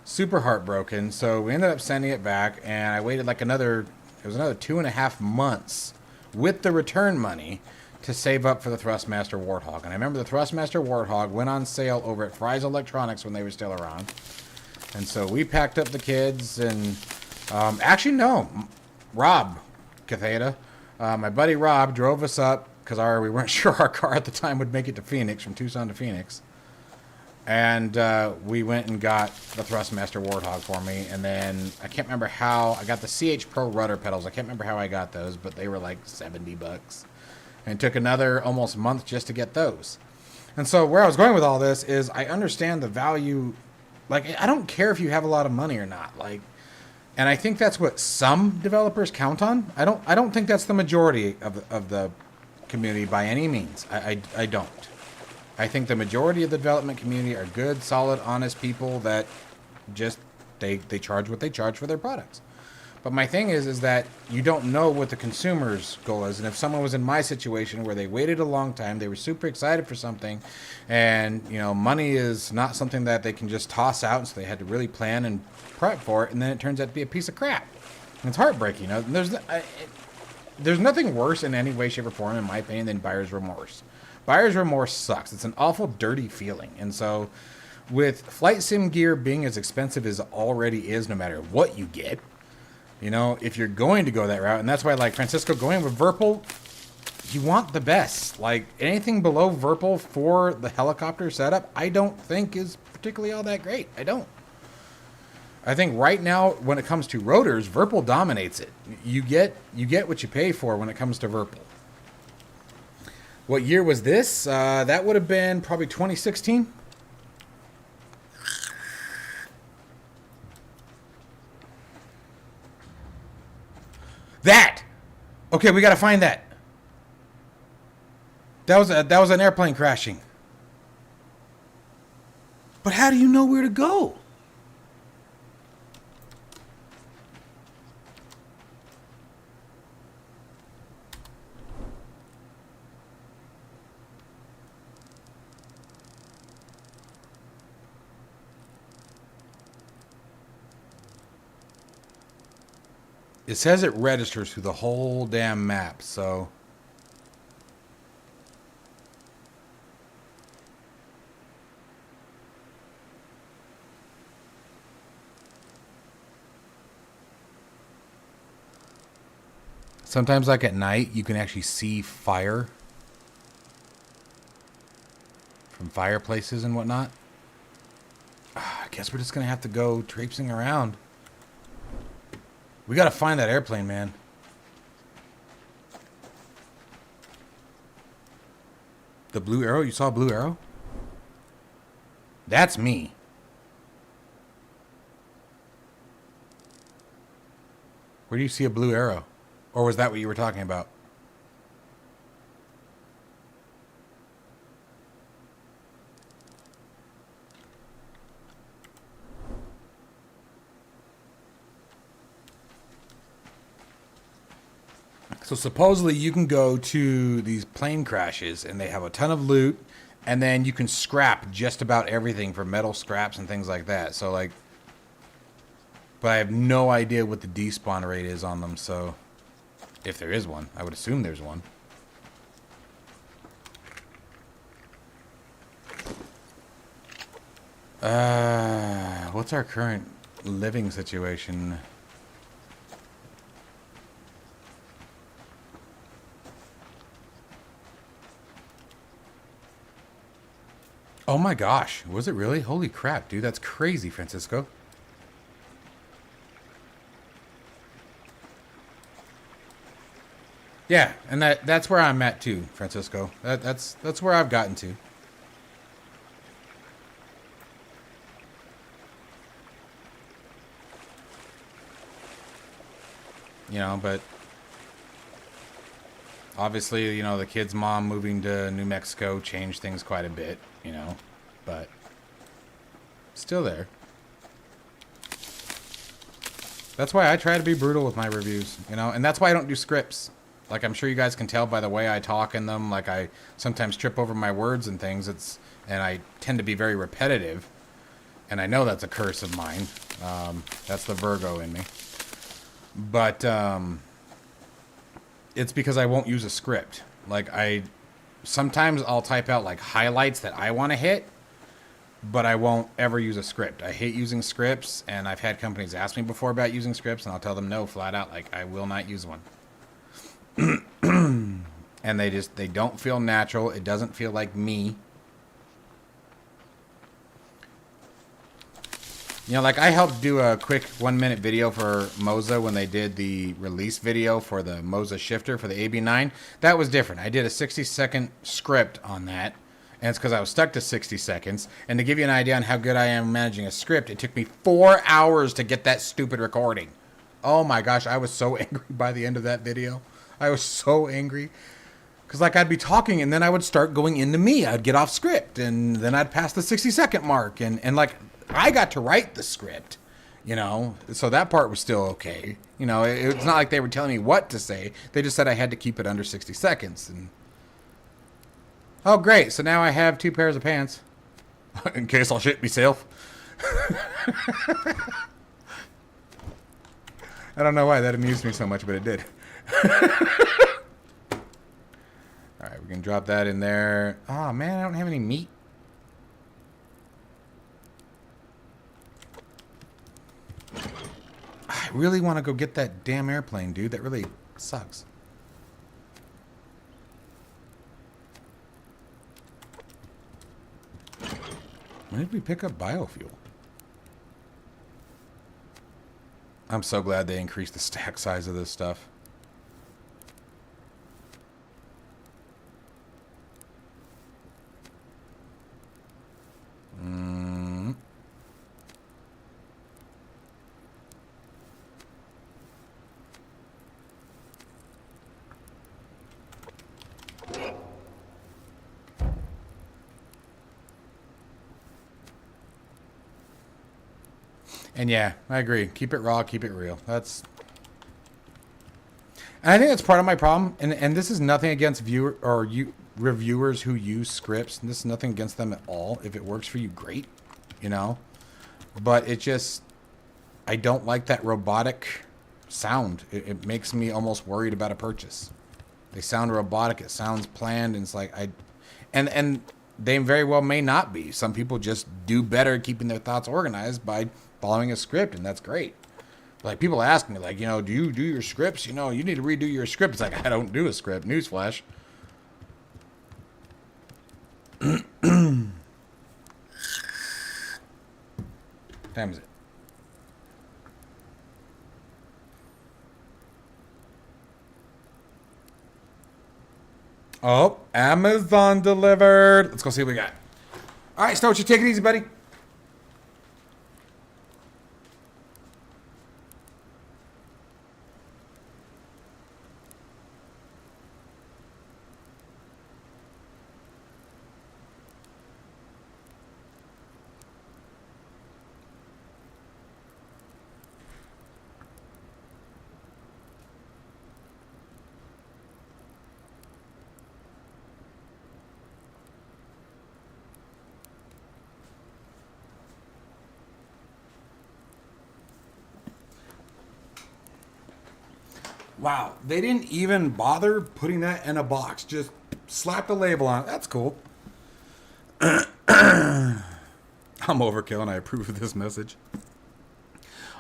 Super heartbroken. So we ended up sending it back, and I waited like another 2.5 months with the return money to save up for the Thrustmaster Warthog. And I remember the Thrustmaster Warthog went on sale over at Fry's Electronics when they were still around. And so we packed up the kids, and actually, no, Rob Catheda, my buddy Rob, drove us up because we weren't sure our car at the time would make it to Phoenix, from Tucson to Phoenix. And we went and got the Thrustmaster Warthog for me. And then I can't remember how I got the CH Pro rudder pedals. I can't remember how I got those, but they were like $70. And it took another almost month just to get those. And so where I was going with all this is I understand the value. Like, I don't care if you have a lot of money or not. Like, and I think that's what some developers count on. I don't think that's the majority of the community by any means. I don't. I think the majority of the development community are good, solid, honest people that just they charge what they charge for their products. But my thing is that you don't know what the consumer's goal is. And if someone was in my situation where they waited a long time, they were super excited for something, and, you know, money is not something that they can just toss out, and so they had to really plan and prep for it, and then it turns out to be a piece of crap. And it's heartbreaking. You know, there's nothing worse in any way, shape, or form, in my opinion, than buyer's remorse. Buyer's remorse sucks. It's an awful, dirty feeling. And so with flight sim gear being as expensive as it already is, no matter what you get, you know, if you're going to go that route, and that's why, like, Francisco, going with Virpil, you want the best. Like, anything below Virpil for the helicopter setup, I don't think is particularly all that great. I don't. I think right now, when it comes to rotors, Virpil dominates it. You get what you pay for when it comes to Virpil. What year was this? That would have been probably 2016. That! Okay, we gotta find that. That was an airplane crashing. But how do you know where to go? It says it registers through the whole damn map, so... Sometimes, like at night, you can actually see fire from fireplaces and whatnot. I guess we're just going to have to go traipsing around. We got to find that airplane, man. The blue arrow? You saw a blue arrow? That's me. Where do you see a blue arrow? Or was that what you were talking about? So supposedly you can go to these plane crashes and they have a ton of loot, and then you can scrap just about everything for metal scraps and things like that. So like, but I have no idea what the despawn rate is on them, so if there is one, I would assume there's one. What's our current living situation? Oh my gosh, was it really? Holy crap, dude, that's crazy, Francisco. Yeah, and that's where I'm at too, Francisco. That's where I've gotten to. You know, but obviously, you know, the kid's mom moving to New Mexico changed things quite a bit, you know, but still there. That's why I try to be brutal with my reviews, you know, and that's why I don't do scripts. Like, I'm sure you guys can tell by the way I talk in them. Like, I sometimes trip over my words and things. And I tend to be very repetitive. And I know that's a curse of mine. That's the Virgo in me. But it's because I won't use a script. Like, sometimes I'll type out, like, highlights that I want to hit. But I won't ever use a script. I hate using scripts. And I've had companies ask me before about using scripts. And I'll tell them no, flat out. Like, I will not use one. And they don't feel natural. It doesn't feel like me. You know, like I helped do a quick 1-minute video for Moza when they did the release video for the Moza shifter for the AB9. That was different. I did a 60-second script on that. And it's because I was stuck to 60 seconds. And to give you an idea on how good I am managing a script, it took me 4 hours to get that stupid recording. Oh my gosh, I was so angry by the end of that video. I was so angry. Because, like, I'd be talking, and then I would start going into me. I'd get off script, and then I'd pass the 60-second mark. And, like, I got to write the script, you know. So that part was still okay. You know, it's not like they were telling me what to say. They just said I had to keep it under 60 seconds. And oh, great. So now I have 2 pairs of pants. In case I'll shit myself. I don't know why that amused me so much, but it did. Alright, we can drop that in there. Oh man, I don't have any meat. I really want to go get that damn airplane, dude. That really sucks. When did we pick up biofuel? I'm so glad they increased the stack size of this stuff. And yeah, I agree. Keep it raw, keep it real. And I think that's part of my problem. And this is nothing against reviewers who use scripts. This is nothing against them at all. If it works for you, great. You know? But it just, I don't like that robotic sound. It makes me almost worried about a purchase. They sound robotic. It sounds planned. And it's like, and they very well may not be. Some people just do better at keeping their thoughts organized by following a script, and that's great. Like, people ask me, like, do you do your scripts? You need to redo your script. It's like, I don't do a script. Newsflash. Time is it? Oh, Amazon delivered. Let's go see what we got. All right, Stoach, you take it easy, buddy. Wow, they didn't even bother putting that in a box. Just slap the label on it. That's cool. I'm overkill and I approve of this message.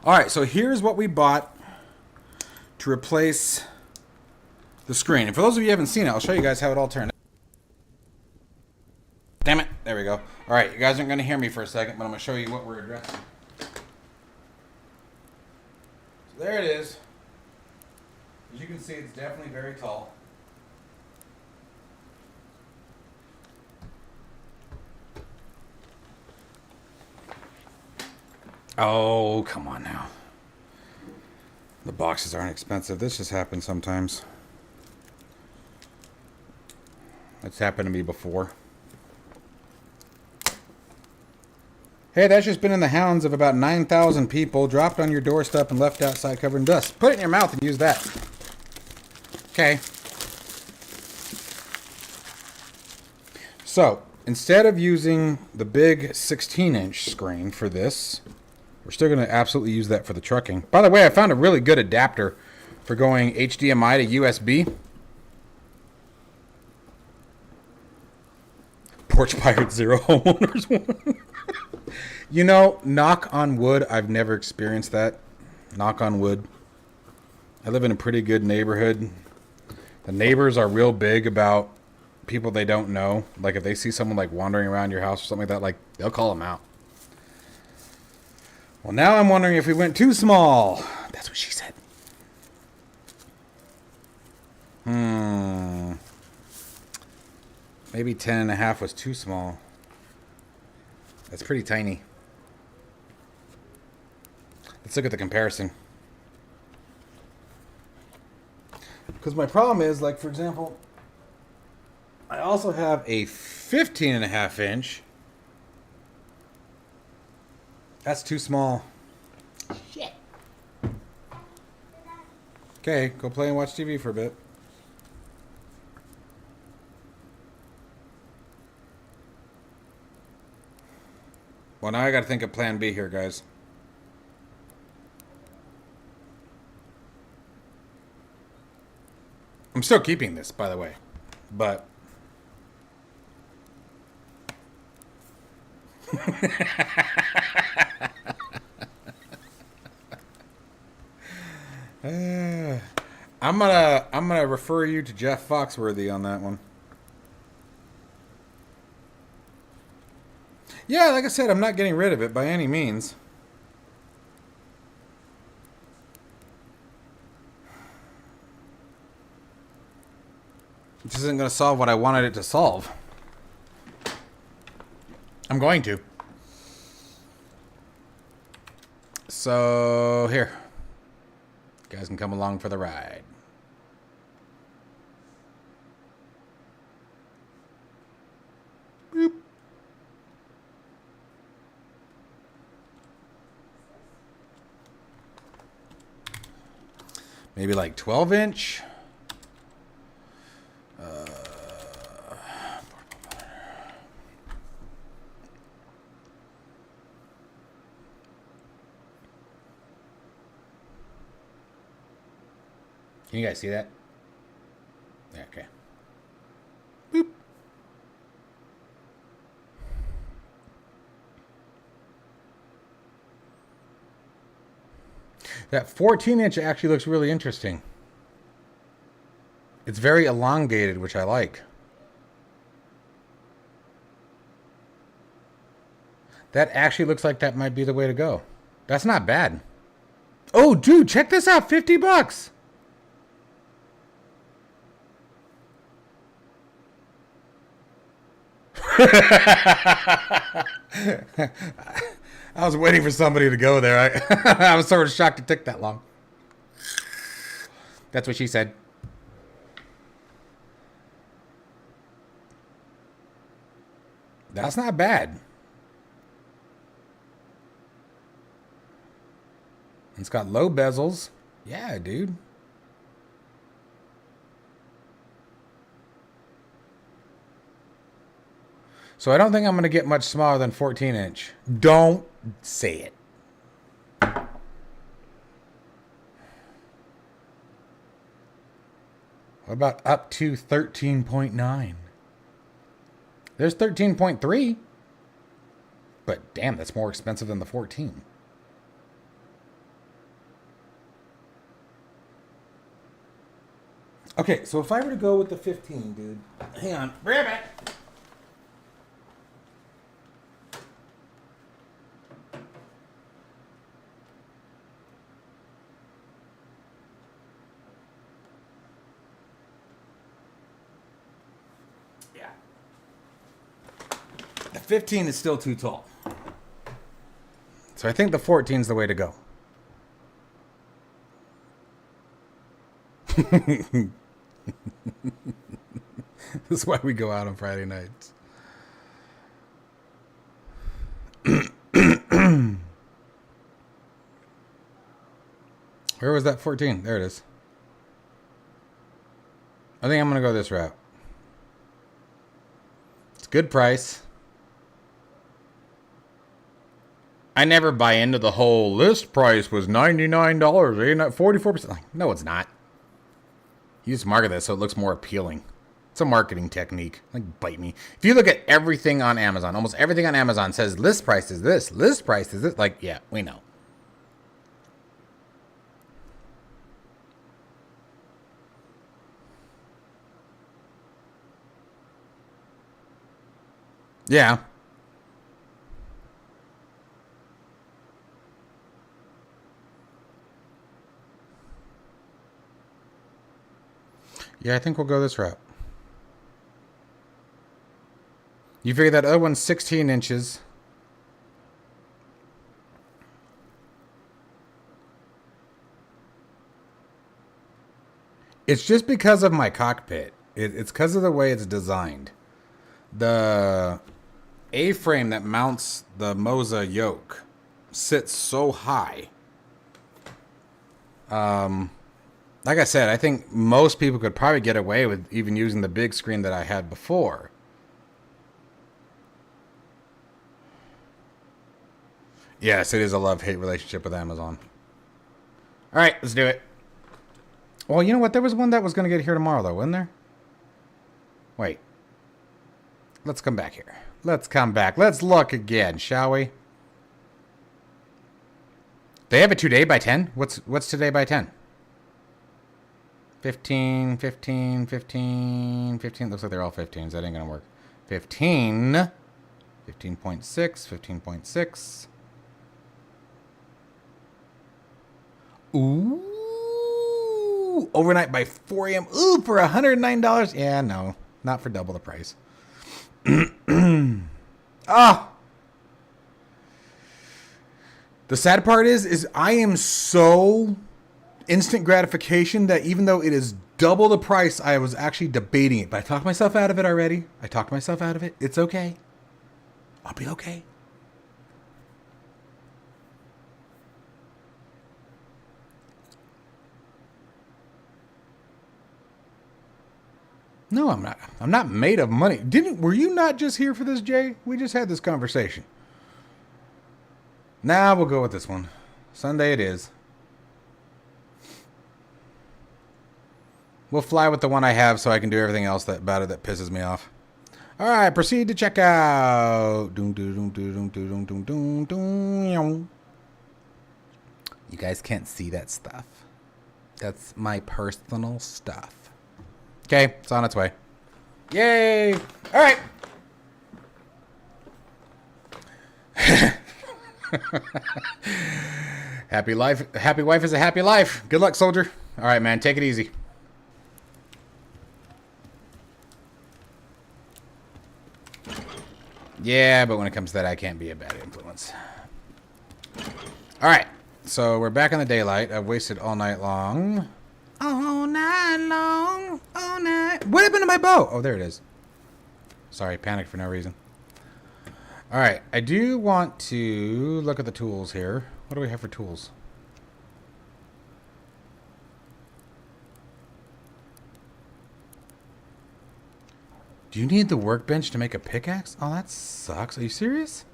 All right, so here's what we bought to replace the screen. And for those of you who haven't seen it, I'll show you guys how it all turned out. Damn it. There we go. All right, you guys aren't going to hear me for a second, but I'm going to show you what we're addressing. So there it is. As you can see, it's definitely very tall. Oh, come on now. The boxes aren't expensive. This just happens sometimes. It's happened to me before. Hey, that's just been in the hands of about 9,000 people, dropped on your doorstep and left outside covered in dust. Put it in your mouth and use that. Okay. So, instead of using the big 16-inch screen for this, we're still going to absolutely use that for the trucking. By the way, I found a really good adapter for going HDMI to USB. Porch Pirate Zero homeowners one. Knock on wood, I've never experienced that. Knock on wood. I live in a pretty good neighborhood. The neighbors are real big about people they don't know. Like, if they see someone, like, wandering around your house or something like that, like, they'll call them out. Well, now I'm wondering if we went too small. That's what she said. Maybe 10.5 was too small. That's pretty tiny. Let's look at the comparison. Because my problem is, like, for example, I also have a 15.5 inch. That's too small. Shit. Okay, go play and watch TV for a bit. Well, now I got to think of plan B here, guys. I'm still keeping this, by the way. But... I'm gonna refer you to Jeff Foxworthy on that one. Yeah, like I said, I'm not getting rid of it by any means. This isn't going to solve what I wanted it to solve. I'm going to. So, here. You guys can come along for the ride. Boop. Maybe like 12 inch. Can you guys see that? Yeah, okay. Boop. That 14-inch actually looks really interesting. It's very elongated, which I like. That actually looks like that might be the way to go. That's not bad. Oh, dude, check this out. $50. I was waiting for somebody to go there. I was sort of shocked it took that long. That's what she said. That's not bad. It's got low bezels. Yeah, dude. So I don't think I'm going to get much smaller than 14-inch. Don't say it. What about up to 13.9? There's 13.3. But damn, that's more expensive than the 14. Okay, so if I were to go with the 15, dude. Hang on. Be right back. Yeah. The 15 is still too tall. So I think the 14 is the way to go. That's why we go out on Friday nights. Where was that 14? There it is. I think I'm going to go this route. It's a good price. I never buy into the whole list price was $99, ain't that 44%? Like, no, it's not. You just market that so it looks more appealing. It's a marketing technique. Like, bite me. If you look at everything on Amazon, almost everything on Amazon says list price is this, list price is this. Like, yeah, we know. Yeah. Yeah, I think we'll go this route. You figure that other one's 16 inches. It's just because of my cockpit. It's because of the way it's designed. The A-frame that mounts the Moza yoke sits so high. Like I said, I think most people could probably get away with even using the big screen that I had before. Yes, it is a love-hate relationship with Amazon. All right, let's do it. Well, you know what? There was one that was going to get here tomorrow, though, wasn't there? Wait. Let's come back here. Let's come back. Let's look again, shall we? They have a today by 10? What's today by 10? 15, 15, 15, 15. Looks like they're all 15s. That ain't going to work. 15. 15.6, 15.6. Ooh, overnight by 4 a.m. Ooh, for $109. Yeah, no, not for double the price. Ah, the sad part is I am so instant gratification that even though it is double the price, I was actually debating it. But I talked myself out of it already. I talked myself out of it. It's okay. I'll be okay. No, I'm not. I'm not made of money. Were you not just here for this, Jay? We just had this conversation. Nah, we'll go with this one. Sunday it is. We'll fly with the one I have so I can do everything else about it that pisses me off. All right, proceed to checkout. You guys can't see that stuff. That's my personal stuff. Okay, it's on its way. Yay! All right. Happy wife is a happy life. Good luck, soldier. All right, man, take it easy. Yeah, but when it comes to that, I can't be a bad influence. All right, so we're back in the daylight. I've wasted all night long. All night long, all night. What happened to my bow? Oh, there it is. Sorry, panicked for no reason. All right, I do want to look at the tools here. What do we have for tools? Do you need the workbench to make a pickaxe? Oh, that sucks. Are you serious?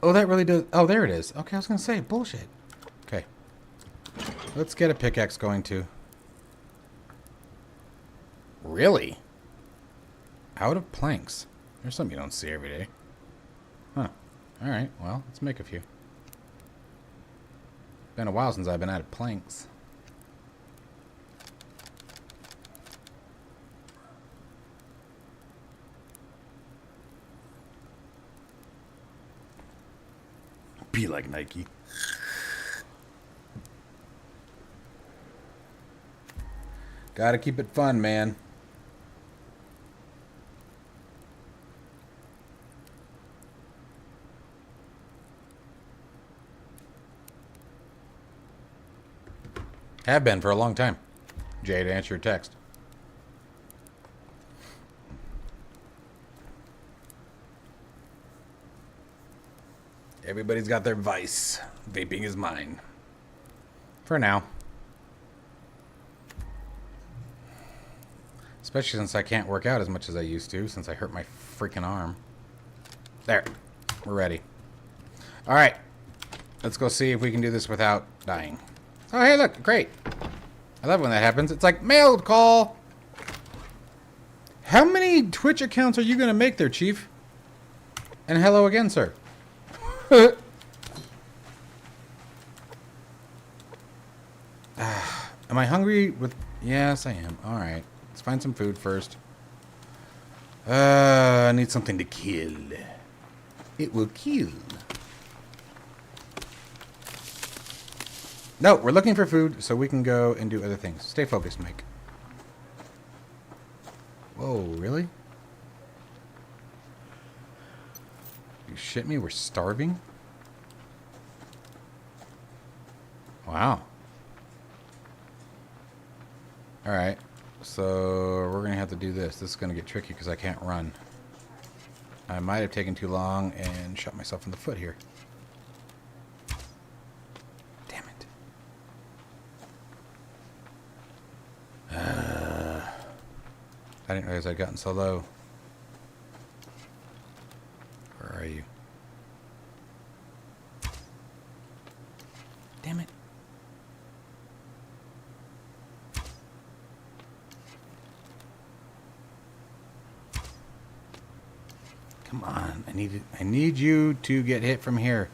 Oh, that really does. Oh, there it is. Okay, I was going to say, bullshit. Okay. Let's get a pickaxe going too. Really? Out of planks. There's something you don't see every day. Huh. Alright, well, let's make a few. Been a while since I've been out of planks. Be like Nike. Gotta keep it fun, man. Have been for a long time. Jay, to answer your text. Everybody's got their vice. Vaping is mine. For now. Especially since I can't work out as much as I used to since I hurt my freaking arm. There. We're ready. Alright. Let's go see if we can do this without dying. Oh, hey, look. Great. I love when that happens. It's like, mailed call. How many Twitch accounts are you going to make there, Chief? And hello again, sir. Am I hungry with... Yes, I am. Alright. Let's find some food first. I need something to kill. It will kill. No, we're looking for food so we can go and do other things. Stay focused, Mike. Whoa, really? You shit me? We're starving? Wow. Alright. So, we're going to have to do this. This is going to get tricky because I can't run. I might have taken too long and shot myself in the foot here. Damn it. I didn't realize I'd gotten so low. Where are you? Damn it. Come on. I need you to get hit from here.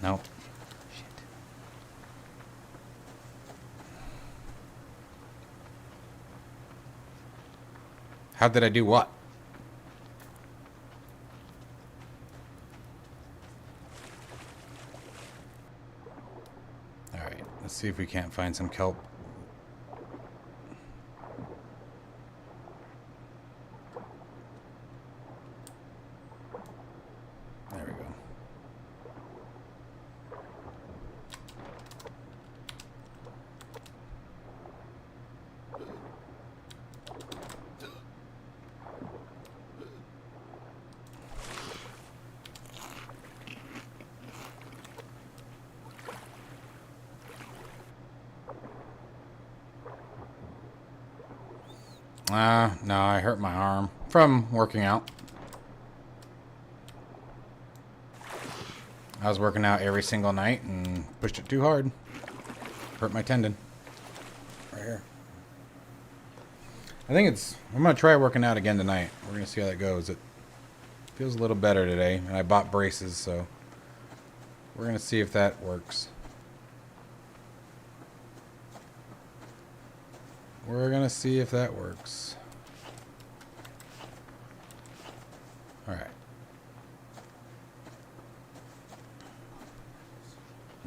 Nope. Shit. How did I do what? Alright, let's see if we can't find some kelp. There we go. No, I hurt my arm from working out. I was working out every single night and pushed it too hard. hurt my tendon. Right here. I think it's... I'm going to try working out again tonight. We're going to see how that goes. It feels a little better today. And I bought braces, so... We're going to see if that works. We're going to see if that works. Alright.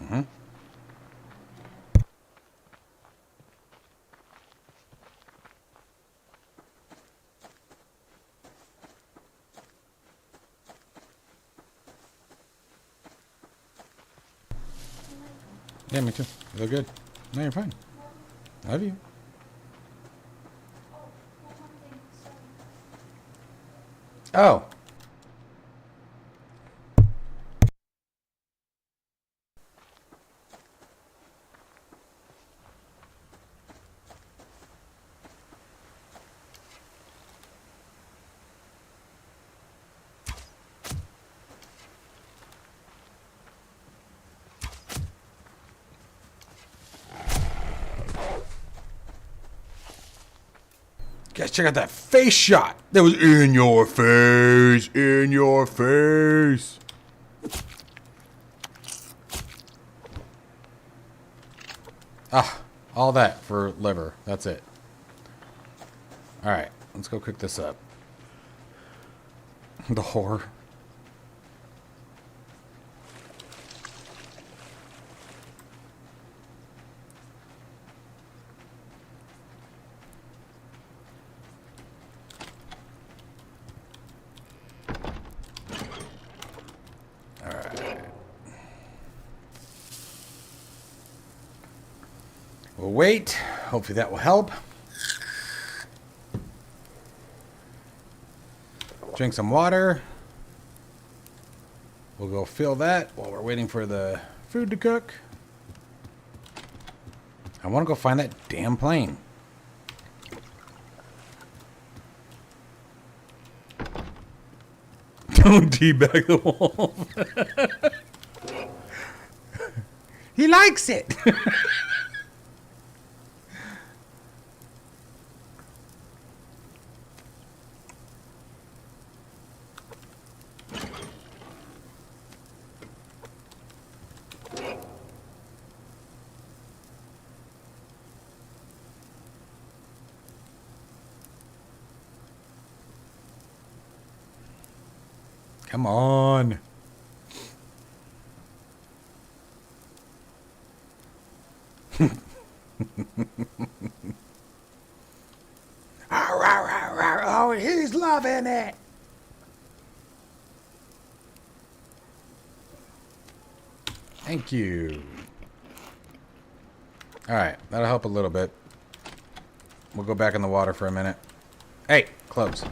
Mm-hmm. Yeah, me too. You look good. No, you're fine. Love you. Oh. Guys, check out that face shot. That was in your face. In your face. Ah, all that for liver. That's it. Alright, let's go cook this up. The whore. We'll wait. Hopefully that will help. Drink some water. We'll go fill that while we're waiting for the food to cook. I want to go find that damn plane. Don't teabag the wolf. He likes it. Come on. Oh, he's loving it. Thank you. All right, that'll help a little bit. We'll go back in the water for a minute. Hey, close.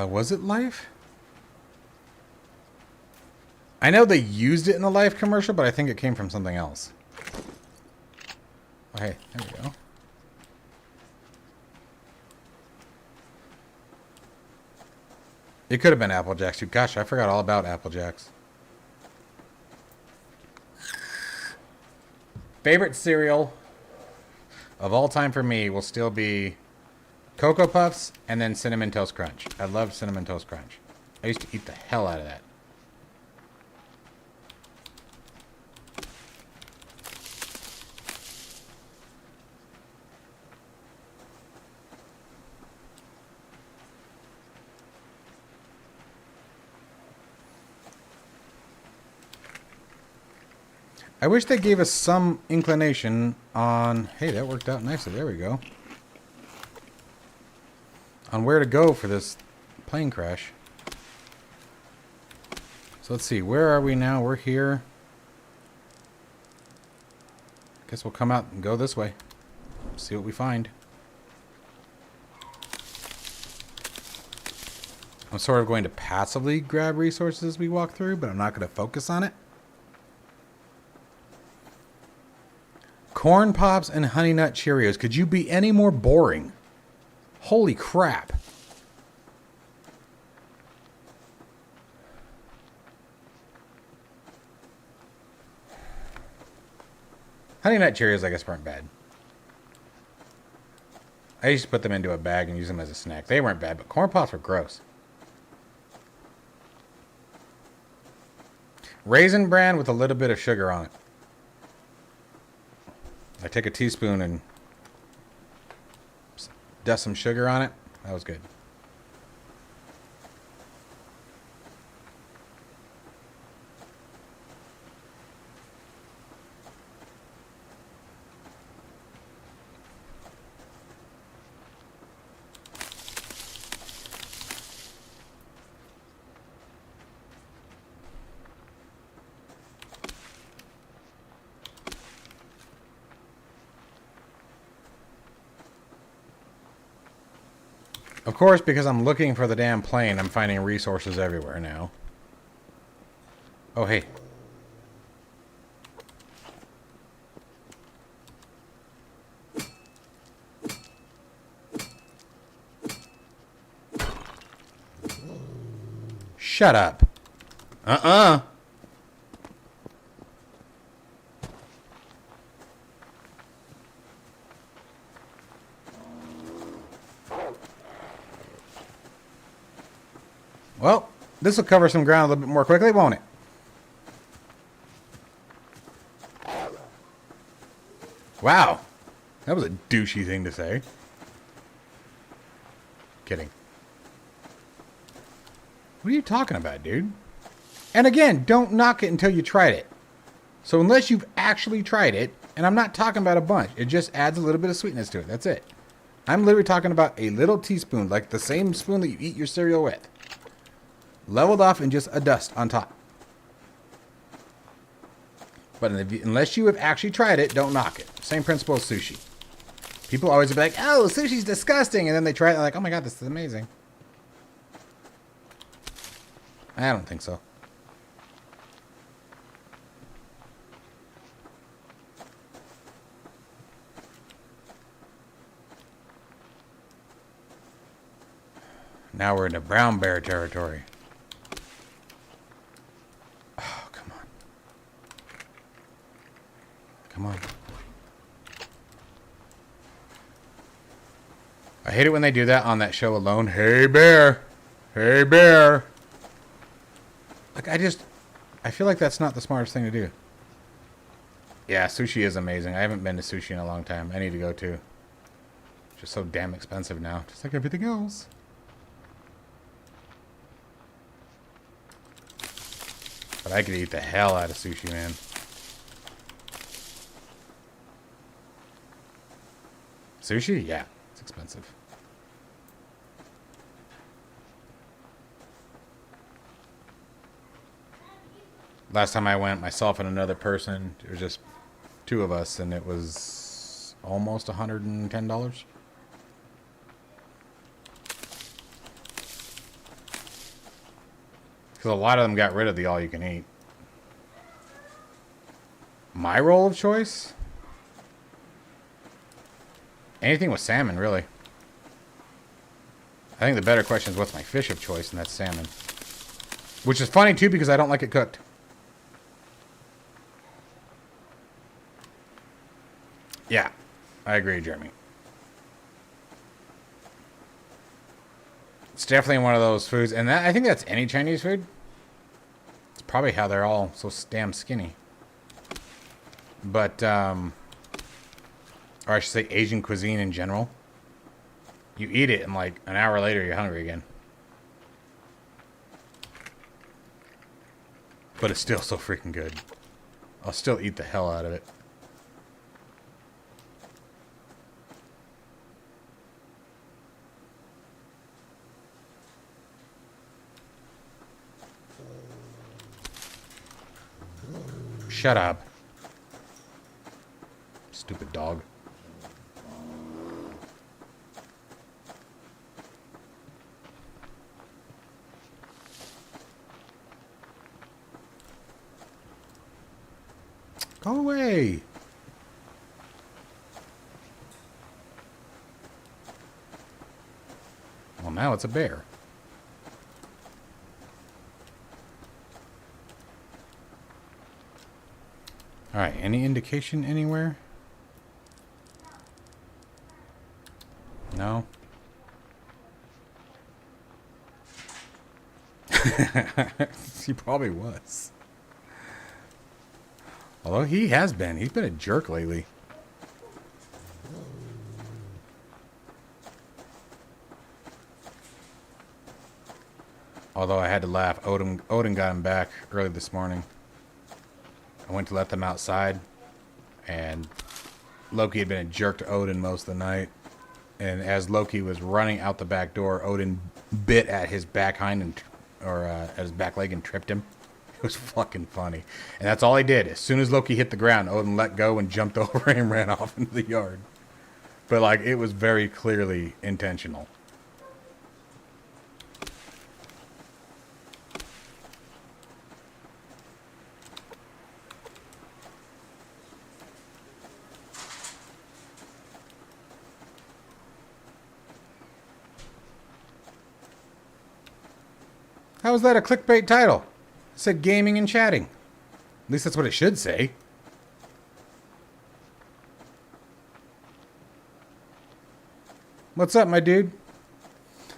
Was it Life? I know they used it in the Life commercial, but I think it came from something else. Oh, hey, there we go. It could have been Apple Jacks too. Gosh, I forgot all about Apple Jacks. Favorite cereal of all time for me will still be Cocoa Puffs and then Cinnamon Toast Crunch. I love Cinnamon Toast Crunch. I used to eat the hell out of that. I wish they gave us some inclination on... Hey, that worked out nicely. There we go. On where to go for this plane crash. So let's see. Where are we now? We're here. Guess we'll come out and go this way. See what we find. I'm sort of going to passively grab resources as we walk through, but I'm not going to focus on it. Corn Pops and Honey Nut Cheerios. Could you be any more boring? Holy crap. Honey Nut Cheerios, I guess, weren't bad. I used to put them into a bag and use them as a snack. They weren't bad, but Corn Pops were gross. Raisin Bran with a little bit of sugar on it. I take a teaspoon and dust some sugar on it. That was good. Of course, because I'm looking for the damn plane, I'm finding resources everywhere now. Oh, hey. Shut up. Uh-uh. Well, this will cover some ground a little bit more quickly, won't it? Wow. That was a douchey thing to say. Kidding. What are you talking about, dude? And again, don't knock it until you tried it. So unless you've actually tried it, and I'm not talking about a bunch, it just adds a little bit of sweetness to it. That's it. I'm literally talking about a little teaspoon, like the same spoon that you eat your cereal with. Leveled off and just a dust on top. But unless you have actually tried it, don't knock it. Same principle as sushi. People always be like, oh, sushi's disgusting. And then they try it and they're like, oh my God, this is amazing. I don't think so. Now we're into brown bear territory. Oh, come on. Come on. I hate it when they do that on that show Alone. Hey, bear. Hey, bear. Like, I feel like that's not the smartest thing to do. Yeah, sushi is amazing. I haven't been to sushi in a long time. I need to go too. It's just so damn expensive now. Just like everything else. But I could eat the hell out of sushi, man. Sushi? Yeah, it's expensive. Last time I went, myself and another person, it was just two of us, and it was almost $110. Because a lot of them got rid of the all-you-can-eat. My roll of choice? Anything with salmon, really. I think the better question is what's my fish of choice, and that's salmon. Which is funny, too, because I don't like it cooked. Yeah, I agree, Jeremy. It's definitely one of those foods, and I think that's any Chinese food. It's probably how they're all so damn skinny. But, or I should say Asian cuisine in general. You eat it, and like an hour later, you're hungry again. But it's still so freaking good. I'll still eat the hell out of it. Shut up. Stupid dog. Go away. Well, now it's a bear. Alright, any indication anywhere? No? He probably was. Although he has been. He's been a jerk lately. Although I had to laugh. Odin got him back early this morning. I went to let them outside. And Loki had been a jerk to Odin most of the night. And as Loki was running out the back door, Odin bit at his back hind and, at his back leg and tripped him. It was fucking funny. And that's all he did. As soon as Loki hit the ground, Odin let go and jumped over him and ran off into the yard. But, like, it was very clearly intentional. How is that a clickbait title? It said gaming and chatting. At least that's what it should say. What's up, my dude?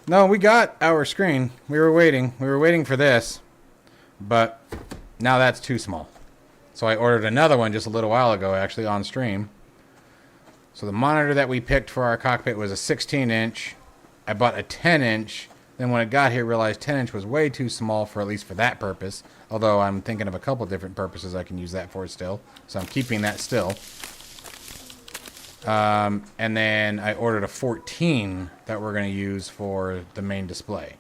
No, we got our screen. We were waiting. We were waiting for this. But now that's too small. So I ordered another one just a little while ago, actually, on stream. So the monitor that we picked for our cockpit was a 16-inch. I bought a 10-inch. Then when it got here, realized 10-inch was way too small for at least for that purpose. Although I'm thinking of a couple different purposes I can use that for still. So I'm keeping that still. And then I ordered a 14 that we're going to use for the main display.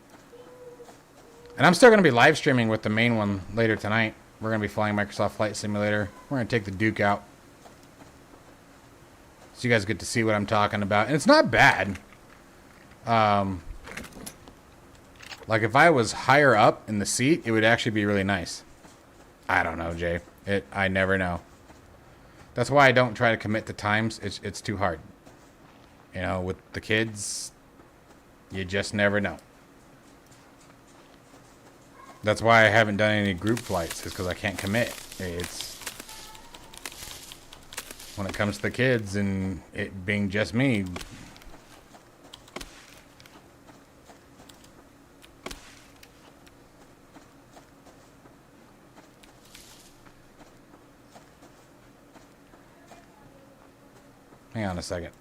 And I'm still going to be live streaming with the main one later tonight. We're going to be flying Microsoft Flight Simulator. We're going to take the Duke out. So you guys get to see what I'm talking about. And it's not bad. Like, if I was higher up in the seat, it would actually be really nice. I don't know, Jay. I never know. That's why I don't try to commit to times. It's too hard. You know, with the kids, you just never know. That's why I haven't done any group flights, is because I can't commit. It's... When it comes to the kids and it being just me... Hang on a second.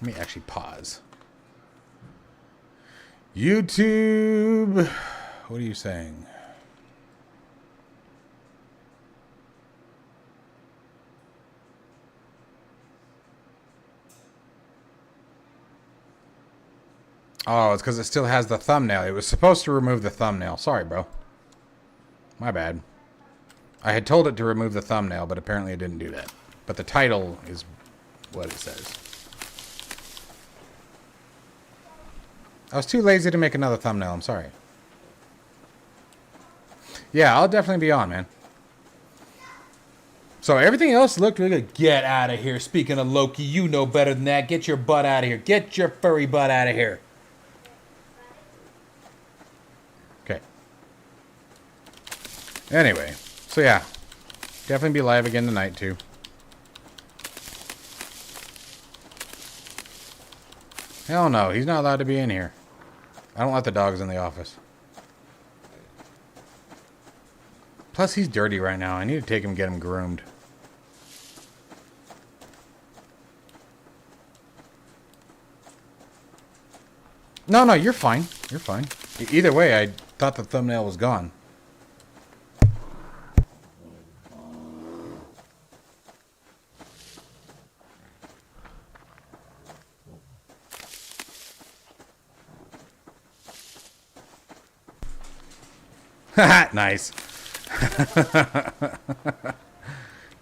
Let me actually pause. YouTube, what are you saying? Oh, it's because it still has the thumbnail. It was supposed to remove the thumbnail. Sorry, bro. My bad. I had told it to remove the thumbnail, but apparently it didn't do that. But the title is what it says. I was too lazy to make another thumbnail. I'm sorry. Yeah, I'll definitely be on, man. So everything else looked really good. Get out of here. Speaking of Loki, you know better than that. Get your butt out of here. Get your furry butt out of here. Okay. Anyway. So yeah, definitely be live again tonight too. Hell no, he's not allowed to be in here. I don't let the dogs in the office. Plus he's dirty right now. I need to take him and get him groomed. No, you're fine. You're fine. Either way, I thought the thumbnail was gone. Nice.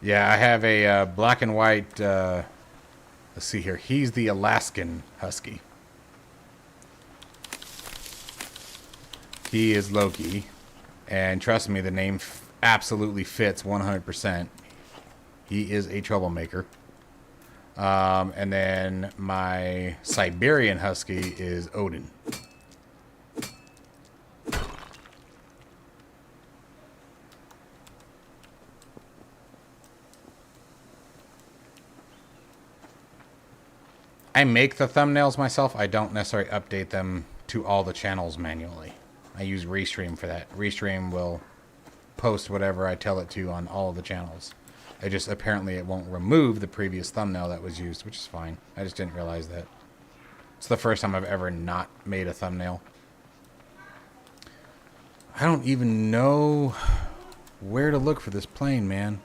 Yeah, I have a black and white, let's see here. He's the Alaskan Husky. He is Loki. And trust me, the name absolutely fits 100%. He is a troublemaker. And then my Siberian Husky is Odin. I make the thumbnails myself. I don't necessarily update them to all the channels manually. I use Restream for that. Restream will post whatever I tell it to on all of the channels. Apparently it won't remove the previous thumbnail that was used, which is fine. I just didn't realize that. It's the first time I've ever not made a thumbnail. I don't even know where to look for this plane, man.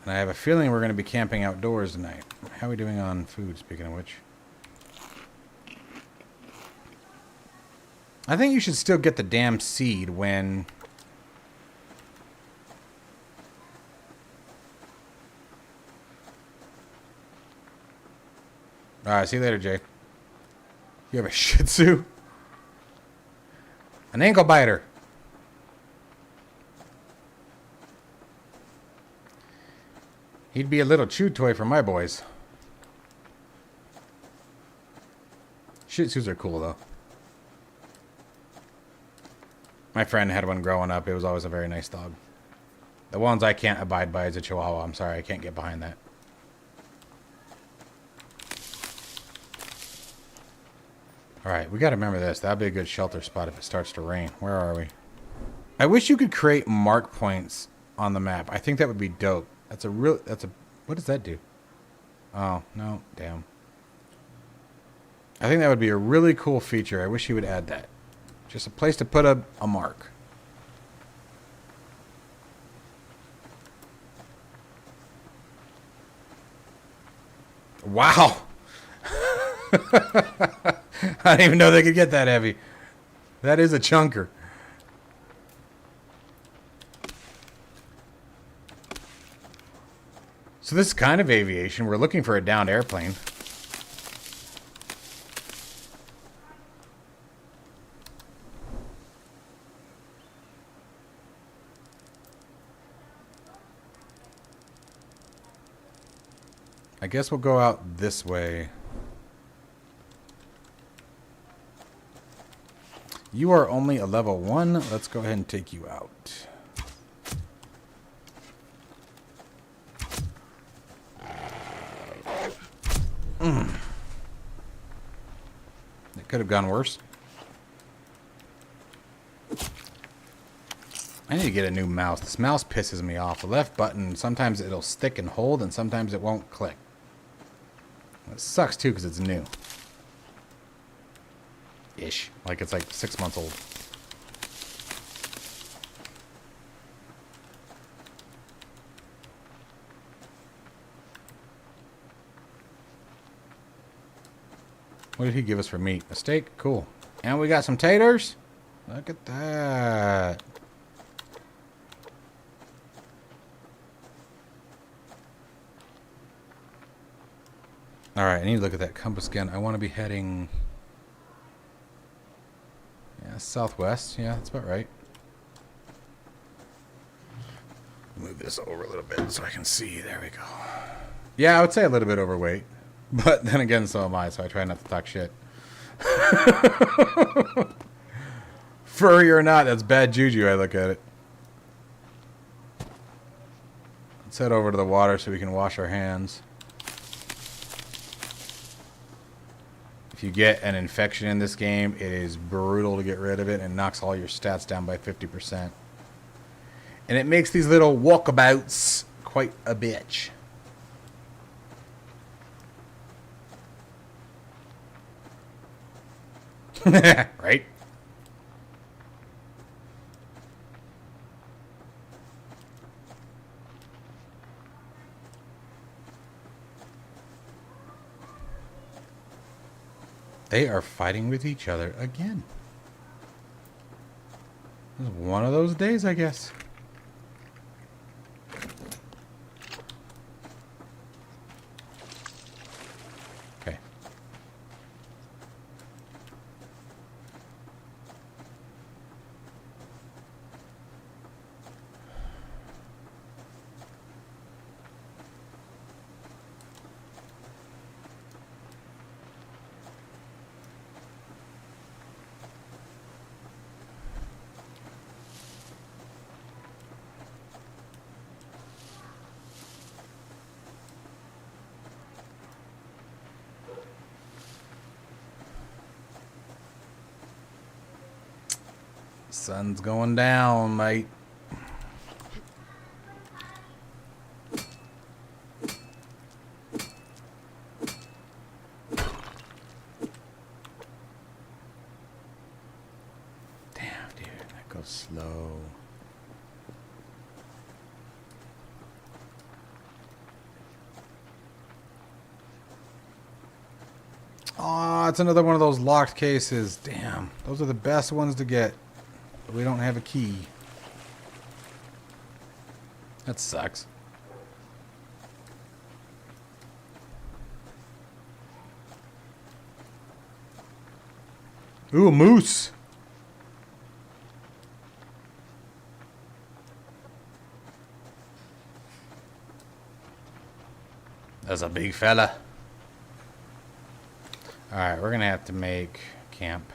And I have a feeling we're going to be camping outdoors tonight. How are we doing on food, speaking of which? I think you should still get the damn seed when... Alright, see you later, Jay. You have a Shih Tzu? An ankle biter. He'd be a little chew toy for my boys. Shih Tzus are cool, though. My friend had one growing up. It was always a very nice dog. The ones I can't abide by is a Chihuahua. I'm sorry, I can't get behind that. Alright, we gotta remember this. That'd be a good shelter spot if it starts to rain. Where are we? I wish you could create mark points on the map. I think that would be dope. What does that do? Oh, no, damn. I think that would be a really cool feature. I wish he would add that. Just a place to put a mark. Wow! I didn't even know they could get that heavy. That is a chunker. So this is kind of aviation. We're looking for a downed airplane. I guess we'll go out this way. You are only a level 1. Let's go ahead and take you out. It could have gone worse. I need to get a new mouse. This mouse pisses me off. The left button, sometimes it'll stick and hold, and sometimes it won't click. It sucks, too, because it's new. Ish. Like it's like 6 months old. What did he give us for meat? A steak? Cool. And we got some taters? Look at that. Alright, I need to look at that compass again. I want to be heading... Yeah, southwest. Yeah, that's about right. Move this over a little bit so I can see. There we go. Yeah, I would say a little bit overweight. But then again, so am I, so I try not to talk shit. Furry or not, that's bad juju, I look at it. Let's head over to the water so we can wash our hands. If you get an infection in this game, it is brutal to get rid of it and knocks all your stats down by 50%. And it makes these little walkabouts quite a bitch. Right? They are fighting with each other again. It's one of those days, I guess. Okay. Sun's going down, mate. Damn, dude, that goes slow. Oh, it's another one of those locked cases. Damn, those are the best ones to get. But we don't have a key. That sucks. Ooh, a moose. That's a big fella. Alright, we're gonna have to make camp.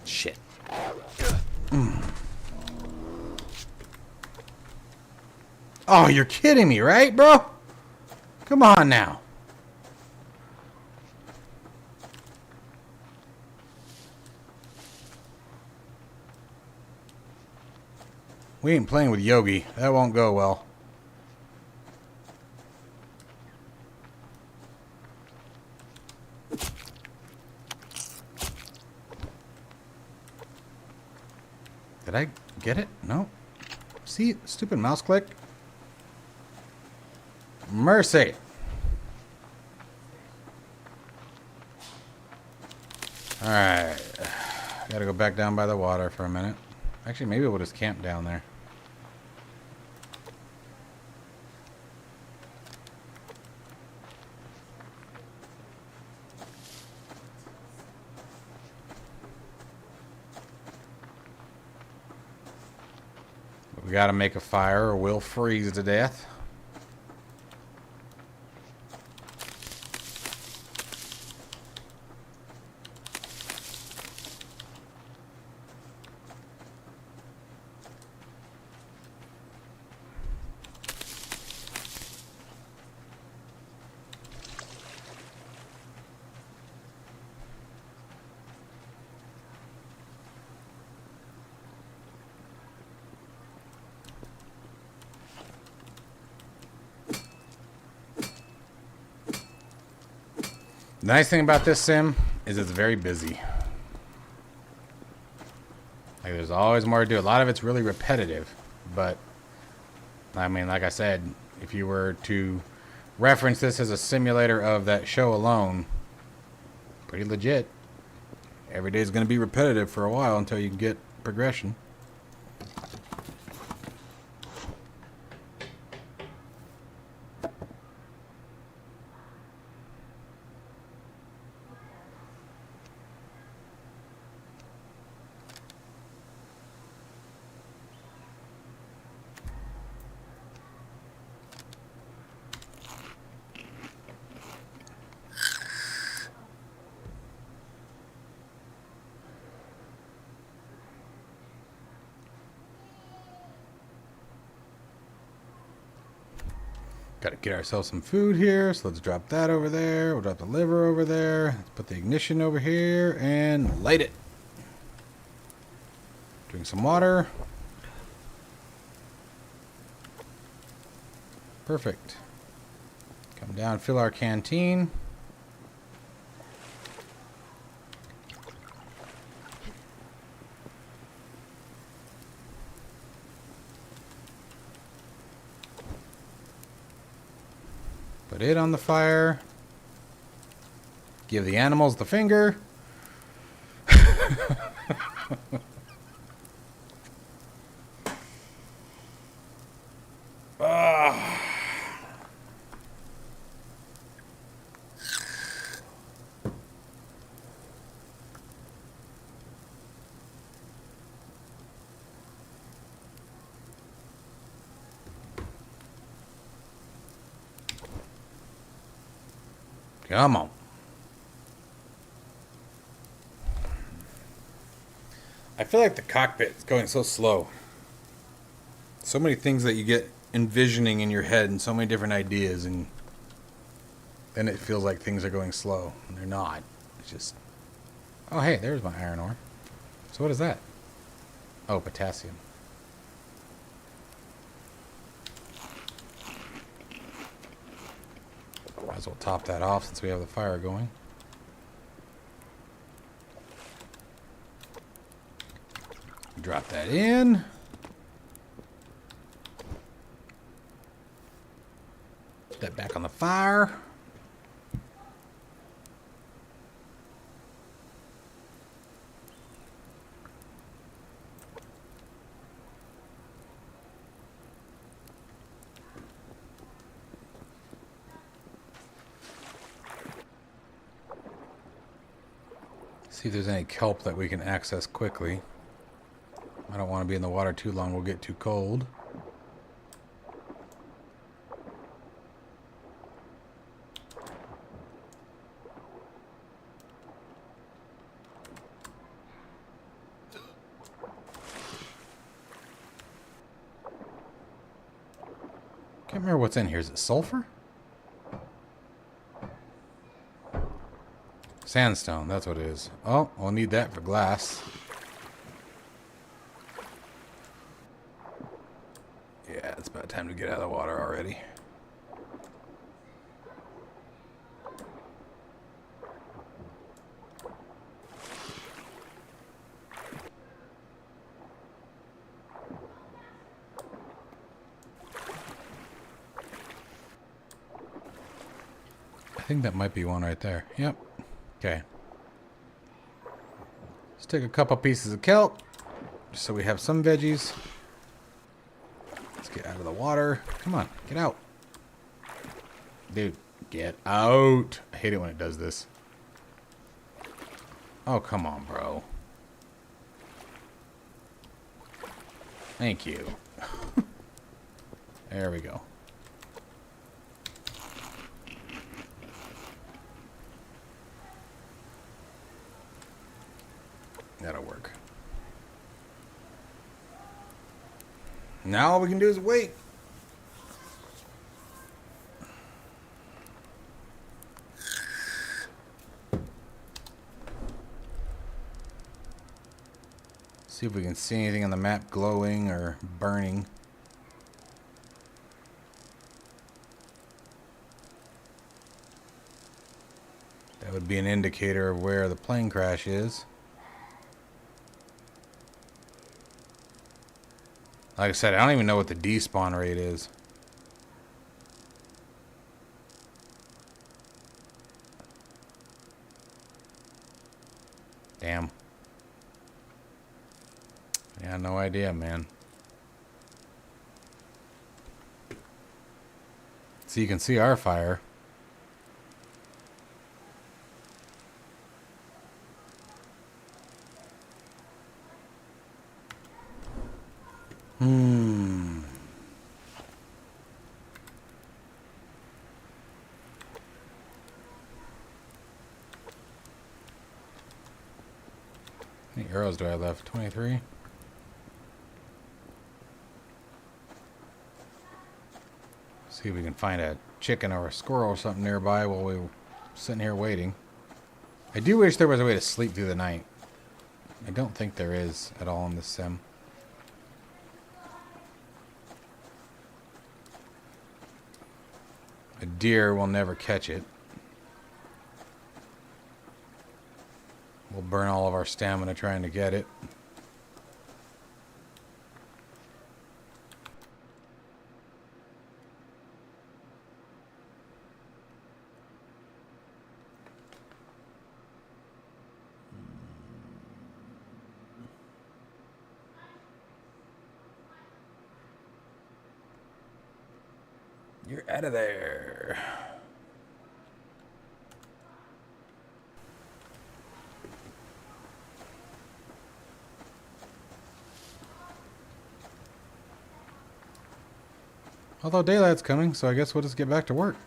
Shit. Oh, you're kidding me, right, bro? Come on now. We ain't playing with Yogi. That won't go well. Did I get it? No. See, stupid mouse click. Mercy. Alright. Gotta go back down by the water for a minute. Actually, maybe we'll just camp down there. But we gotta make a fire or we'll freeze to death. The nice thing about this sim is it's very busy. Like, there's always more to do. A lot of it's really repetitive, but I mean, like I said, if you were to reference this as a simulator of that show alone, pretty legit. Every day is going to be repetitive for a while until you can get progression. Gotta get ourselves some food here, so let's drop that over there. We'll drop the liver over there. Let's put the ignition over here and light it. Drink some water. Perfect. Come down, fill our canteen. Put it on the fire. Give the animals the finger. Come on. feel like the cockpit is going so slow. So many things that you get envisioning in your head and so many different ideas, and then it feels like things are going slow. And they're not. It's just... Oh, hey, there's my iron ore. So what is that? Oh, potassium. Might as well top that off since we have the fire going. Drop that in. Put that back on the fire. See if there's any kelp that we can access quickly. I don't want to be in the water too long, we'll get too cold. Can't remember what's in here. Is it sulfur? Sandstone, that's what it is. Oh, we'll need that for glass. Yeah, it's about time to get out of the water already. I think that might be one right there. Yep. Okay. Let's take a couple pieces of kelp, just so we have some veggies. Let's get out of the water. Come on, get out. Dude, get out. I hate it when it does this. Oh, come on, bro. Thank you. There we go. That'll work. Now all we can do is wait. See if we can see anything on the map glowing or burning. That would be an indicator of where the plane crash is. Like I said, I don't even know what the despawn rate is. Damn. Yeah, no idea, man. So you can see our fire. How many arrows do I have left? 23? See if we can find a chicken or a squirrel or something nearby while we're sitting here waiting. I do wish there was a way to sleep through the night. I don't think there is at all in this sim. A deer will never catch it. We'll burn all of our stamina trying to get it. You're out of there. Although daylight's coming, so I guess we'll just get back to work.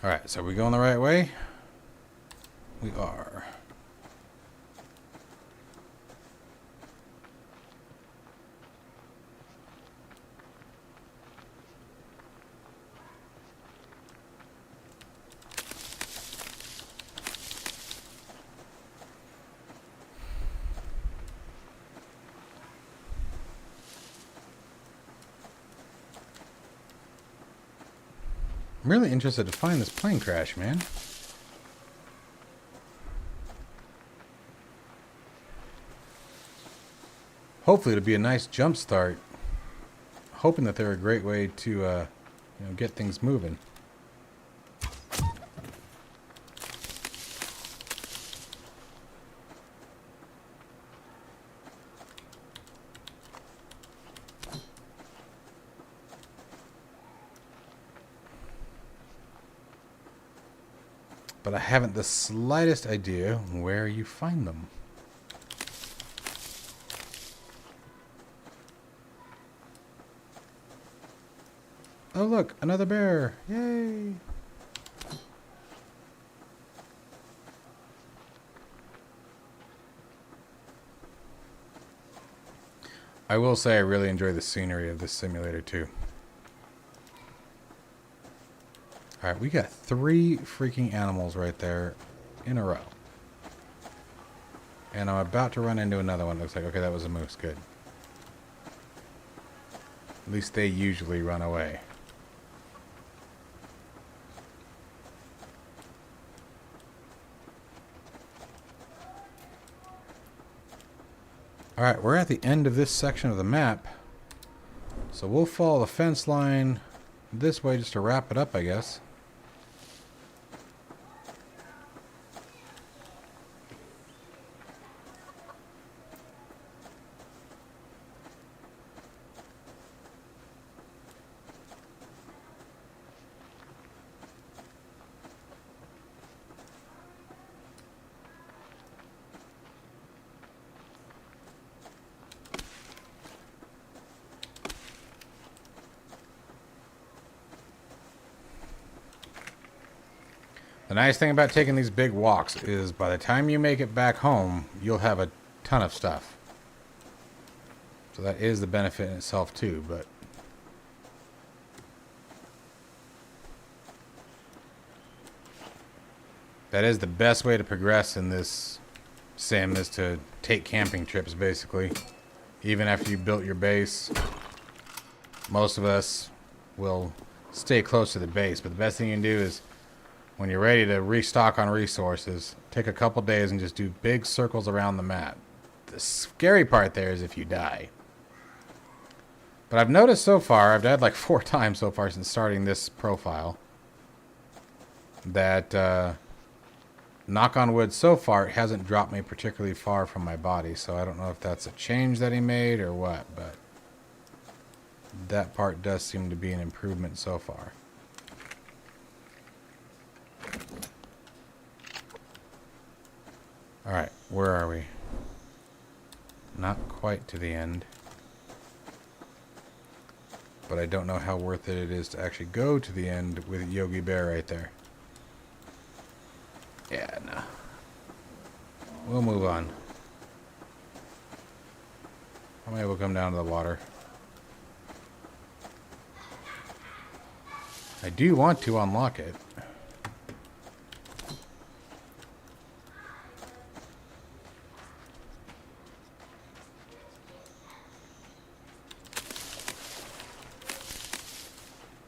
Alright, so are we going the right way? We are. I'm really interested to find this plane crash, man. Hopefully it'll be a nice jump start. Hoping that they're a great way to, you know, get things moving. But I haven't the slightest idea where you find them. Oh look, another bear! Yay! I will say I really enjoy the scenery of this simulator too. Alright, we got 3 freaking animals right there in a row. And I'm about to run into another one. Looks like, okay, that was a moose. Good. At least they usually run away. Alright, we're at the end of this section of the map. So we'll follow the fence line this way just to wrap it up, I guess. The nice thing about taking these big walks is by the time you make it back home, you'll have a ton of stuff. So that is the benefit in itself too, but that is the best way to progress in this sim, is to take camping trips basically. Even after you built your base, most of us will stay close to the base, but the best thing you can do is when you're ready to restock on resources, take a couple days and just do big circles around the map. The scary part there is if you die. But I've noticed so far, I've died like 4 times so far since starting this profile, that, knock on wood, so far it hasn't dropped me particularly far from my body. So I don't know if that's a change that he made or what, but that part does seem to be an improvement so far. Alright, where are we? Not quite to the end. But I don't know how worth it is to actually go to the end with Yogi Bear right there. Yeah, no. We'll move on. How many will come down to the water? I do want to unlock it.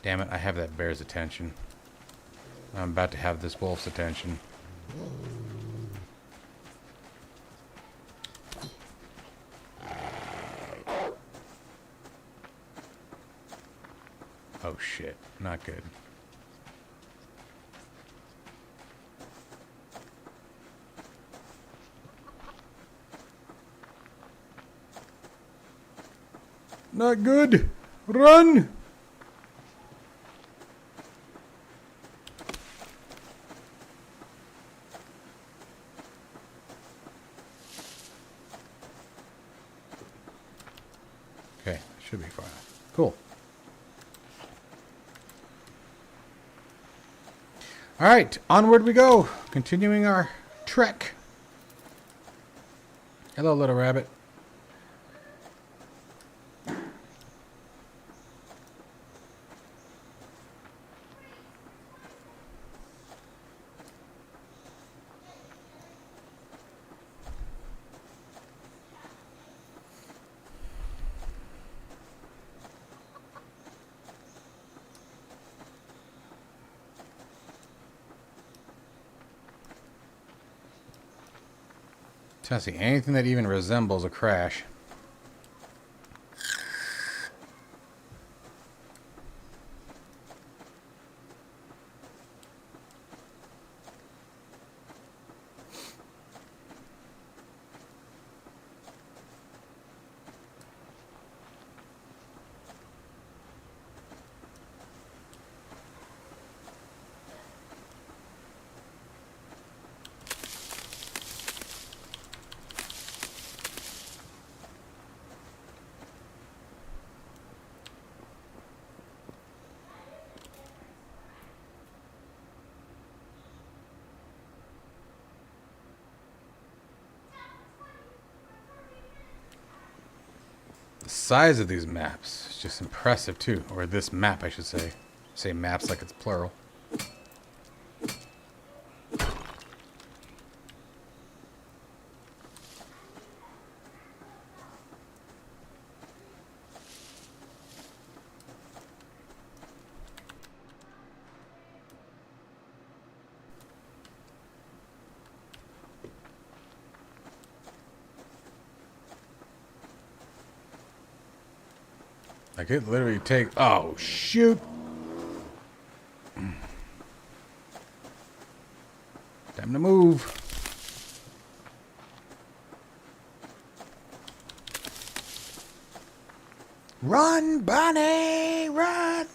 Damn it, I have that bear's attention. I'm about to have this wolf's attention. Oh shit, not good. Not good! Run! Okay, should be fine. Cool. All right, onward we go. Continuing our trek. Hello, little rabbit. Trying to see anything that even resembles a crash. The size of these maps is just impressive too. Or this map, I should say. Say maps like it's plural. I could literally take... Oh, shoot! Time to move. Run, Bonnie! Run!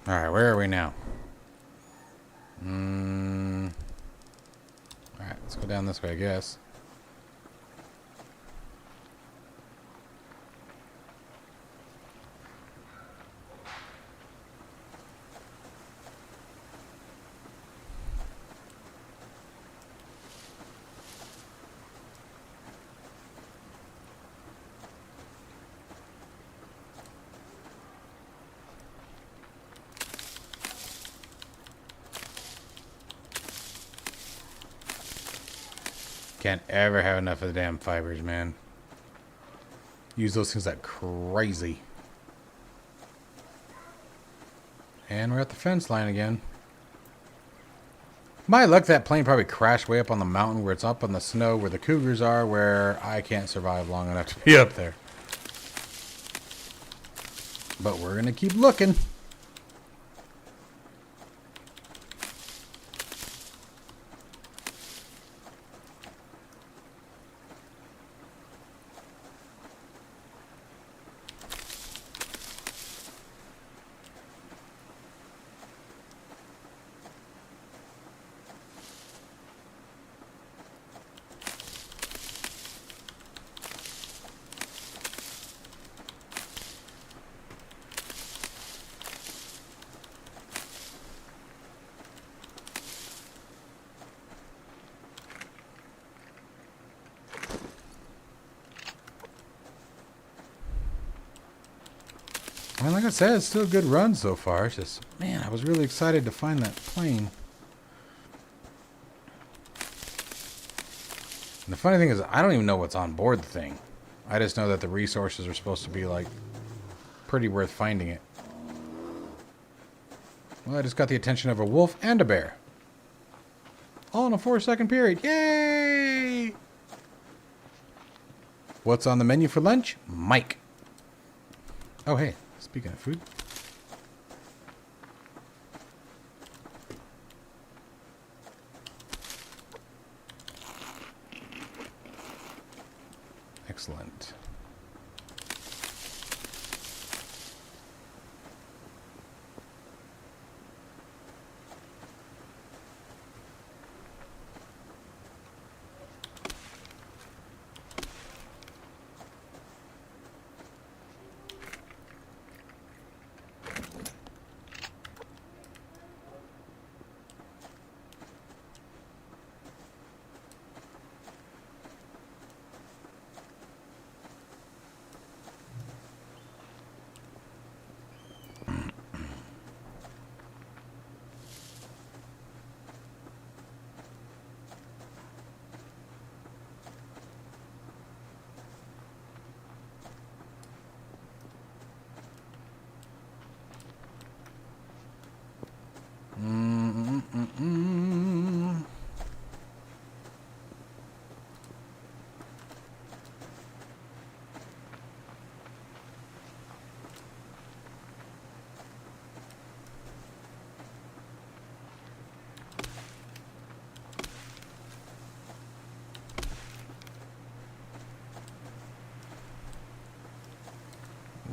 Alright, where are we now? Alright, let's go down this way, I guess. Can't ever have enough of the damn fibers, man. Use those things like crazy. And we're at the fence line again. My luck, that plane probably crashed way up on the mountain where it's up on the snow where the cougars are, where I can't survive long enough to be up there. But we're going to keep looking. And like I said, it's still a good run so far. It's just, man, I was really excited to find that plane. And the funny thing is, I don't even know what's on board the thing. I just know that the resources are supposed to be, like, pretty worth finding it. Well, I just got the attention of a wolf and a bear. All in a 4-second period. Yay! What's on the menu for lunch? Mike. Oh, hey. Speaking of food. Excellent.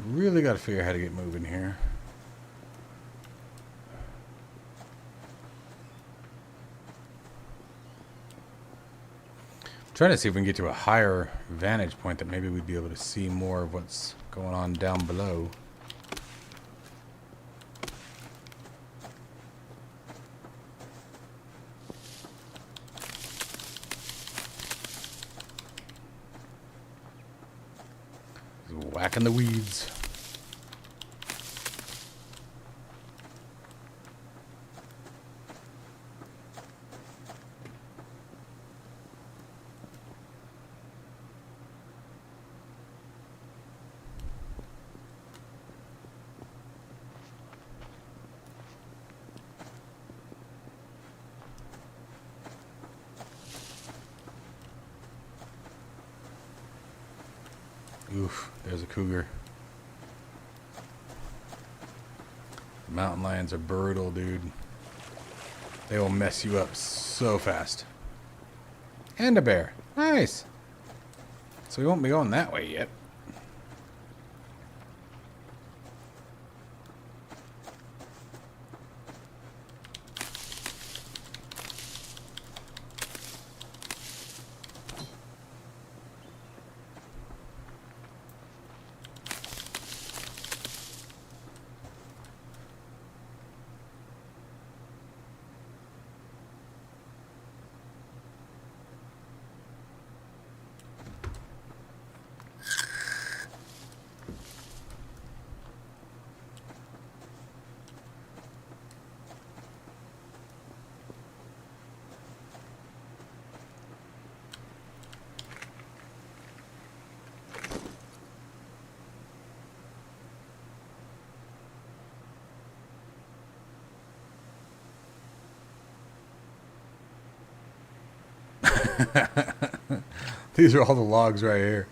Really got to figure out how to get moving here. Trying to see if we can get to a higher vantage point that maybe we'd be able to see more of what's going on down below. Whacking the weeds. Oof, there's a cougar. The mountain lions are brutal, dude. They will mess you up so fast. And a bear. Nice. So we won't be going that way yet. These are all the logs right here.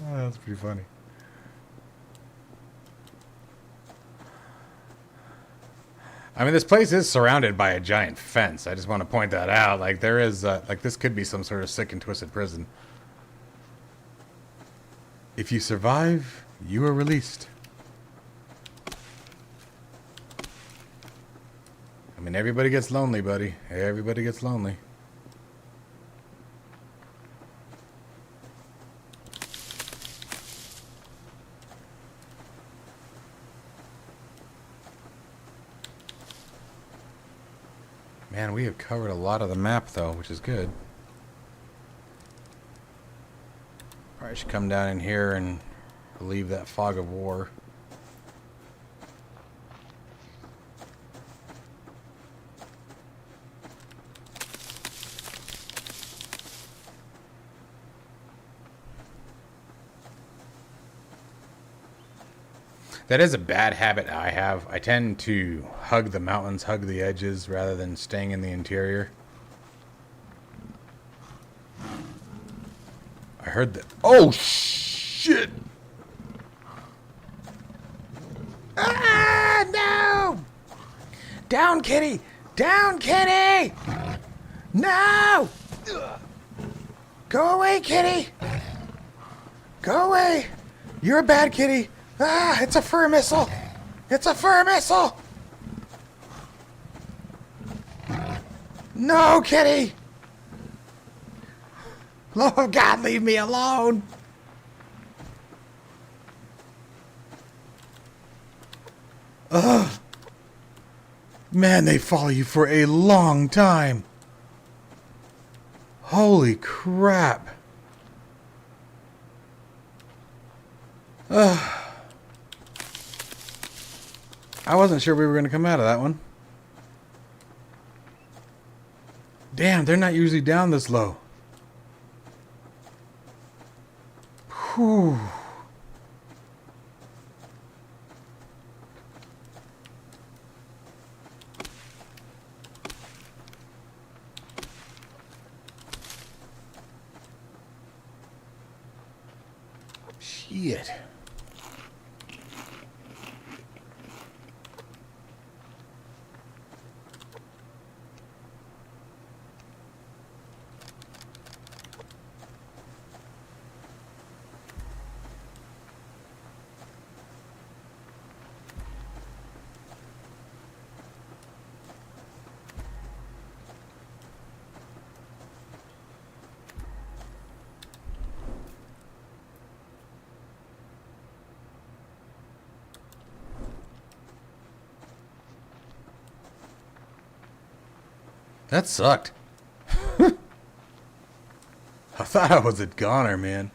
Oh, that's pretty funny. I mean, this place is surrounded by a giant fence. I just want to point that out. Like, there is, like, this could be some sort of sick and twisted prison. If you survive, you are released. I mean, everybody gets lonely, buddy. Everybody gets lonely. Man, we have covered a lot of the map, though, which is good. Probably should come down in here and leave that fog of war. That is a bad habit I have. I tend to hug the mountains, hug the edges, rather than staying in the interior. I heard that. Oh, shit! Ah, no! Down, kitty! Down, kitty! No! Go away, kitty! Go away! You're a bad kitty! Ah, it's a fur missile! It's a fur missile! No, kitty! Oh, God, leave me alone! Ugh. Man, they follow you for a long time. Holy crap. Ugh. I wasn't sure we were going to come out of that one. Damn, they're not usually down this low. Whew. Shit. That sucked. I thought I was a goner, man.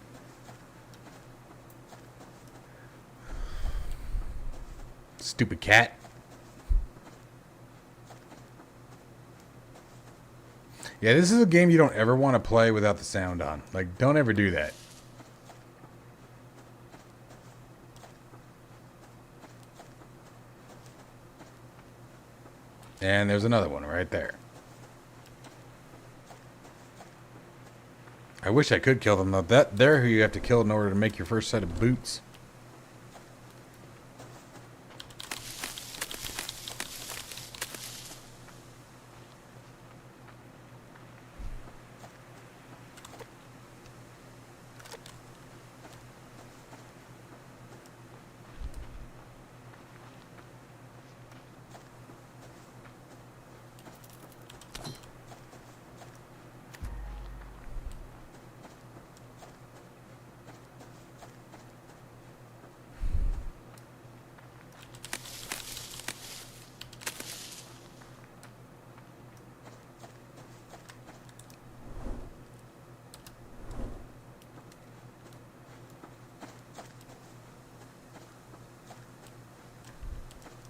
Stupid cat. Yeah, this is a game you don't ever want to play without the sound on. Like, don't ever do that. And there's another one right there. I wish I could kill them though. They're who you have to kill in order to make your first set of boots.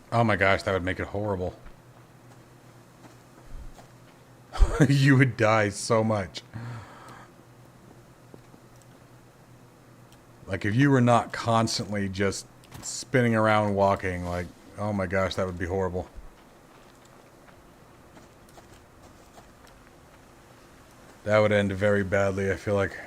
Oh my gosh, that would make it horrible. You would die so much. Like if you were not constantly just spinning around walking, like, oh my gosh, that would be horrible. That would end very badly, I feel like.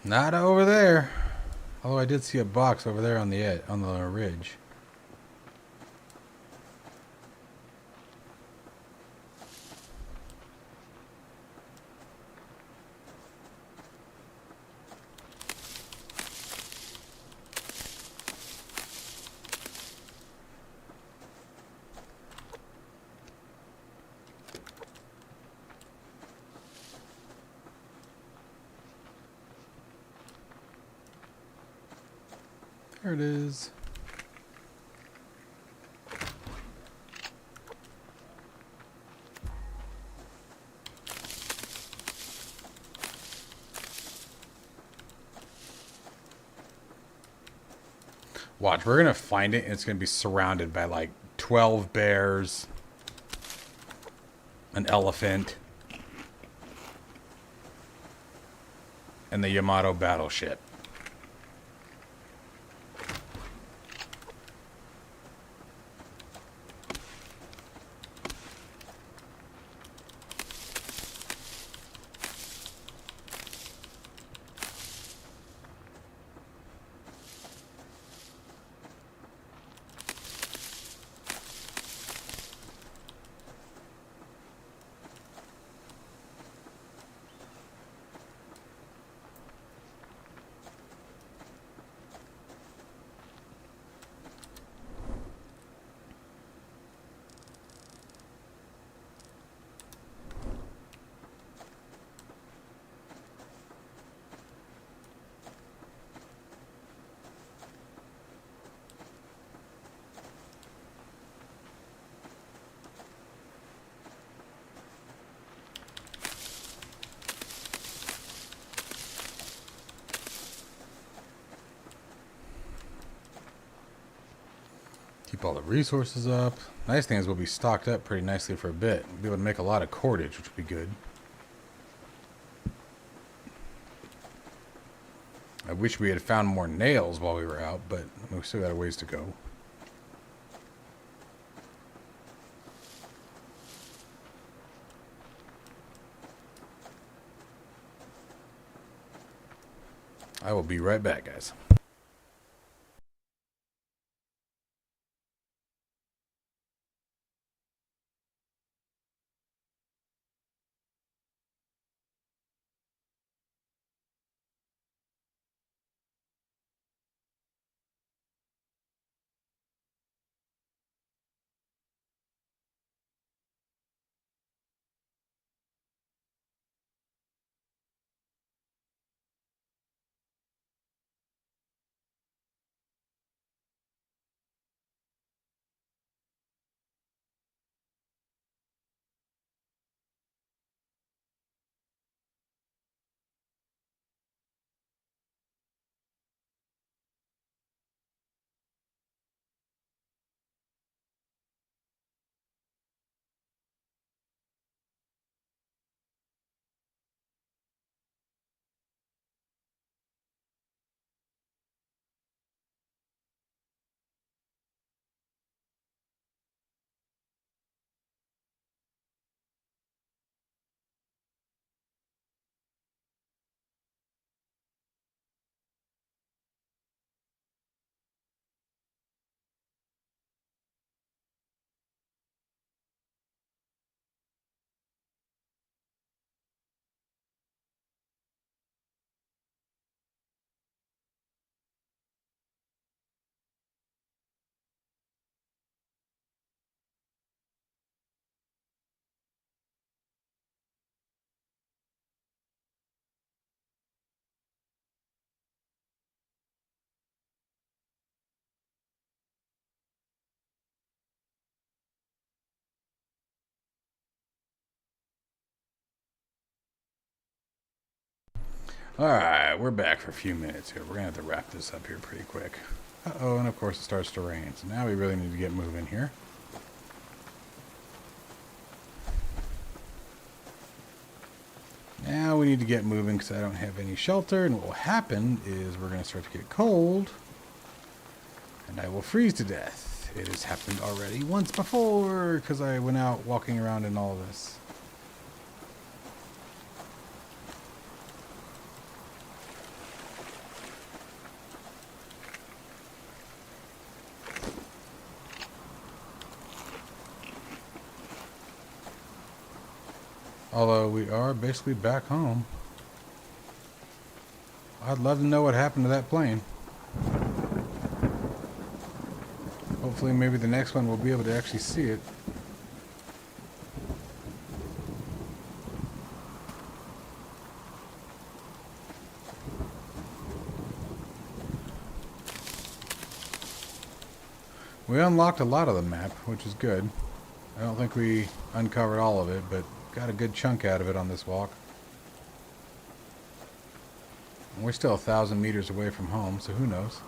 Not over there. Although I did see a box over there on the edge, on the ridge. There it is. Watch, we're gonna find it and it's gonna be surrounded by like 12 bears, an elephant, and the Yamato battleship. Keep all the resources up. Nice thing is we'll be stocked up pretty nicely for a bit. We'll be able to make a lot of cordage, which would be good. I wish we had found more nails while we were out, but we still got a ways to go. I will be right back, guys. Alright, we're back for a few minutes here. We're going to have to wrap this up here pretty quick. Uh-oh, and of course it starts to rain. So now we really need to get moving here. Now we need to get moving because I don't have any shelter. And what will happen is we're going to start to get cold. And I will freeze to death. It has happened already once before because I went out walking around in all this. Although we are basically back home. I'd love to know what happened to that plane. Hopefully maybe the next one we'll be able to actually see it. We unlocked a lot of the map, which is good. I don't think we uncovered all of it, but got a good chunk out of it on this walk. And we're still 1,000 meters away from home, so who knows?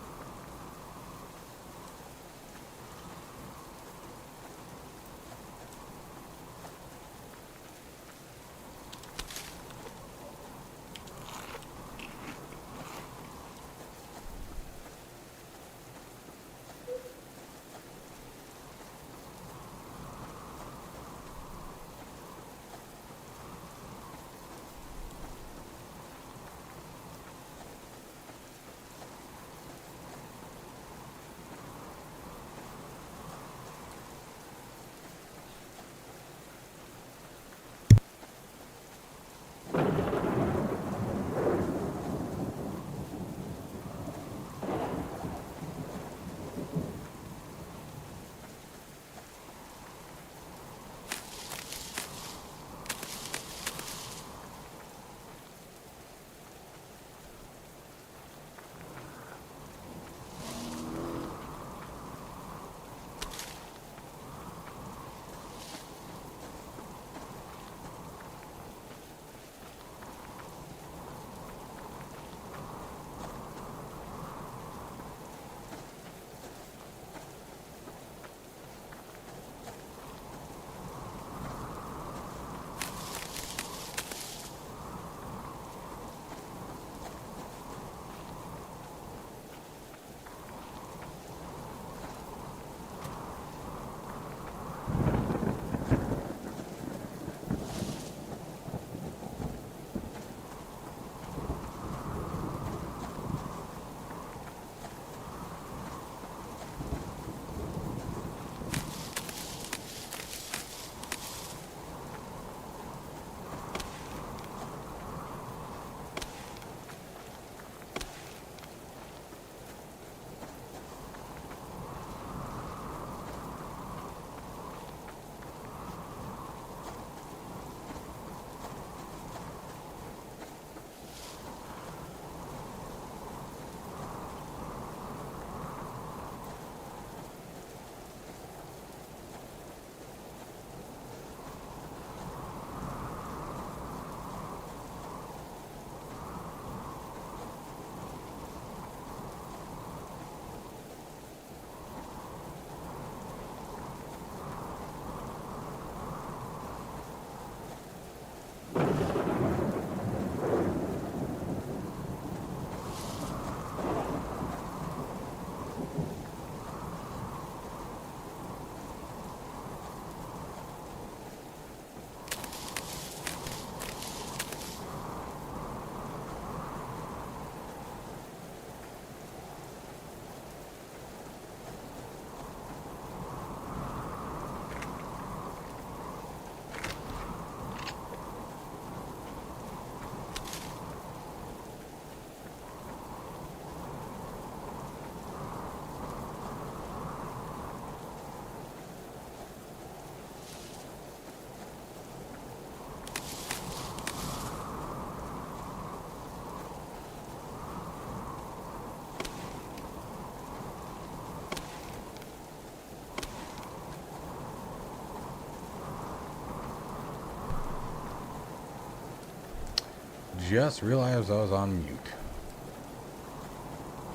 Just realized I was on mute.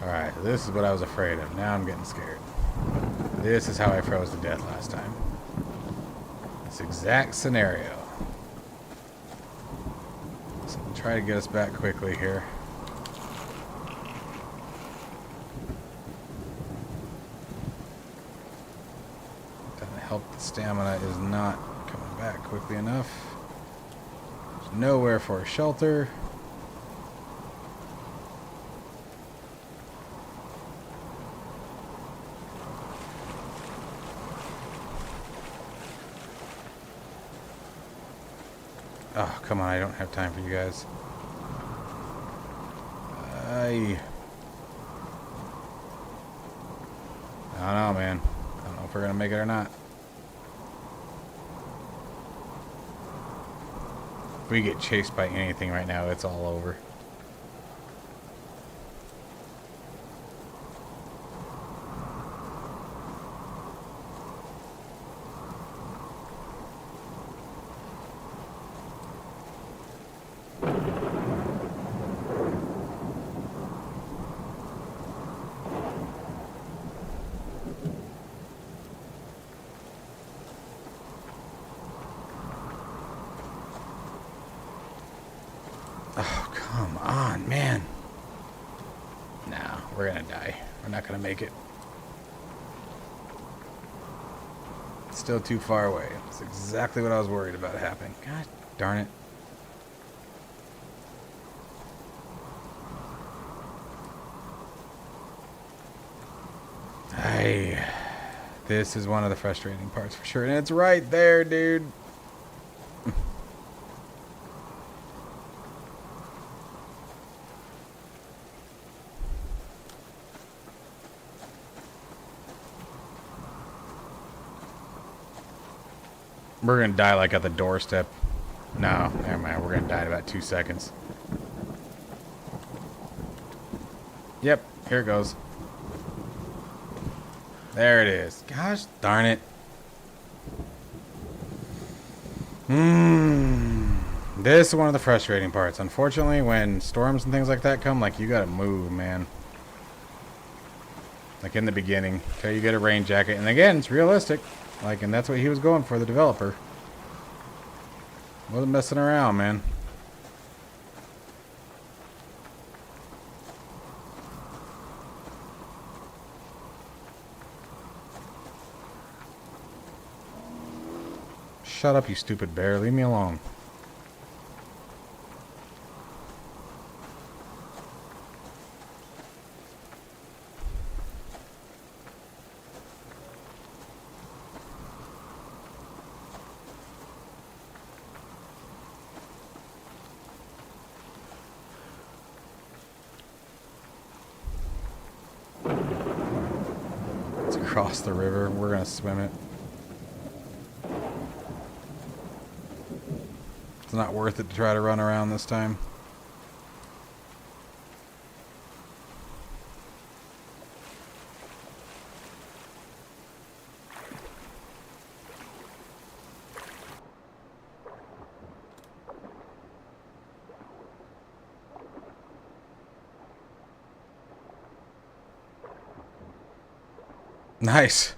Alright, this is what I was afraid of. Now I'm getting scared. This is how I froze to death last time. This exact scenario. So I'll try to get us back quickly here. Doesn't help that stamina is not coming back quickly enough. There's nowhere for a shelter. Oh, come on. I don't have time for you guys. I don't know, man. I don't know if we're going to make it or not. If we get chased by anything right now, it's all over. Oh, come on, man. Nah, we're gonna die. We're not gonna make it. It's still too far away. That's exactly what I was worried about happening. God darn it. This is one of the frustrating parts for sure. And it's right there, dude. We're gonna die like at the doorstep. No, never mind. We're gonna die in about 2 seconds. Yep, here it goes. There it is. Gosh darn it. This is one of the frustrating parts. Unfortunately, when storms and things like that come, like, you gotta move, man. Like in the beginning, until you get a rain jacket. And again, it's realistic. Like, and that's what he was going for, the developer. Wasn't messing around, man. Shut up, you stupid bear. Leave me alone. It's across the river. We're gonna swim it. It's not worth it to try to run around this time. Nice.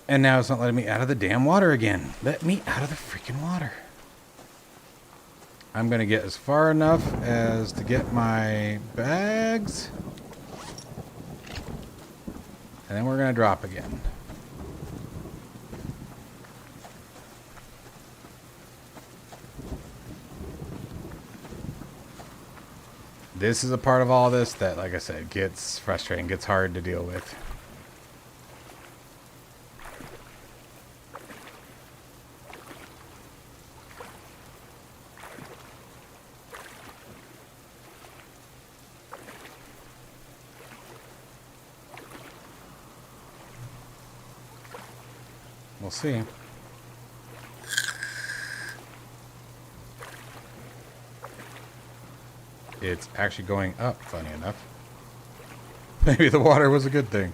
And now it's not letting me out of the damn water again. Let me out of the freaking water. I'm going to get as far enough as to get my bags. And then we're going to drop again. This is a part of all this that, like I said, gets frustrating, gets hard to deal with. We'll see. It's actually going up, funny enough. Maybe the water was a good thing.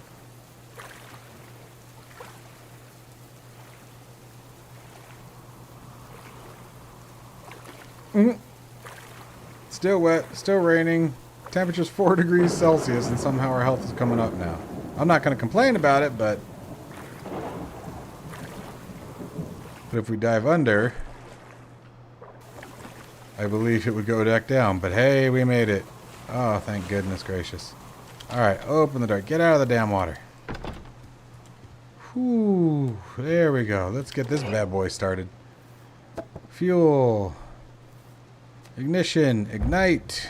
Still wet, still raining. Temperature's 4 degrees Celsius, and somehow our health is coming up now. I'm not going to complain about it, but But if we dive under, I believe it would go back down. But hey, we made it. Oh, thank goodness gracious. Alright, open the door. Get out of the damn water. Whew, there we go. Let's get this bad boy started. Fuel. Ignition. Ignite.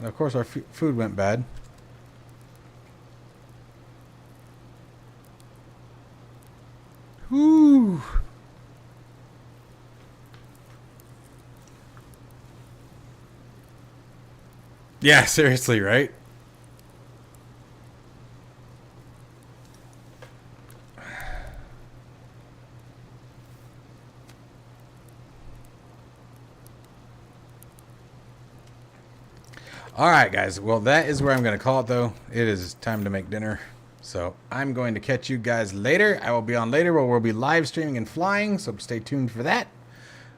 And of course our food went bad. Whew. Yeah, seriously, right? Alright guys, well that is where I'm going to call it though. It is time to make dinner. So I'm going to catch you guys later. I will be on later where we'll be live streaming and flying, so stay tuned for that.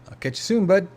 I'll catch you soon, bud.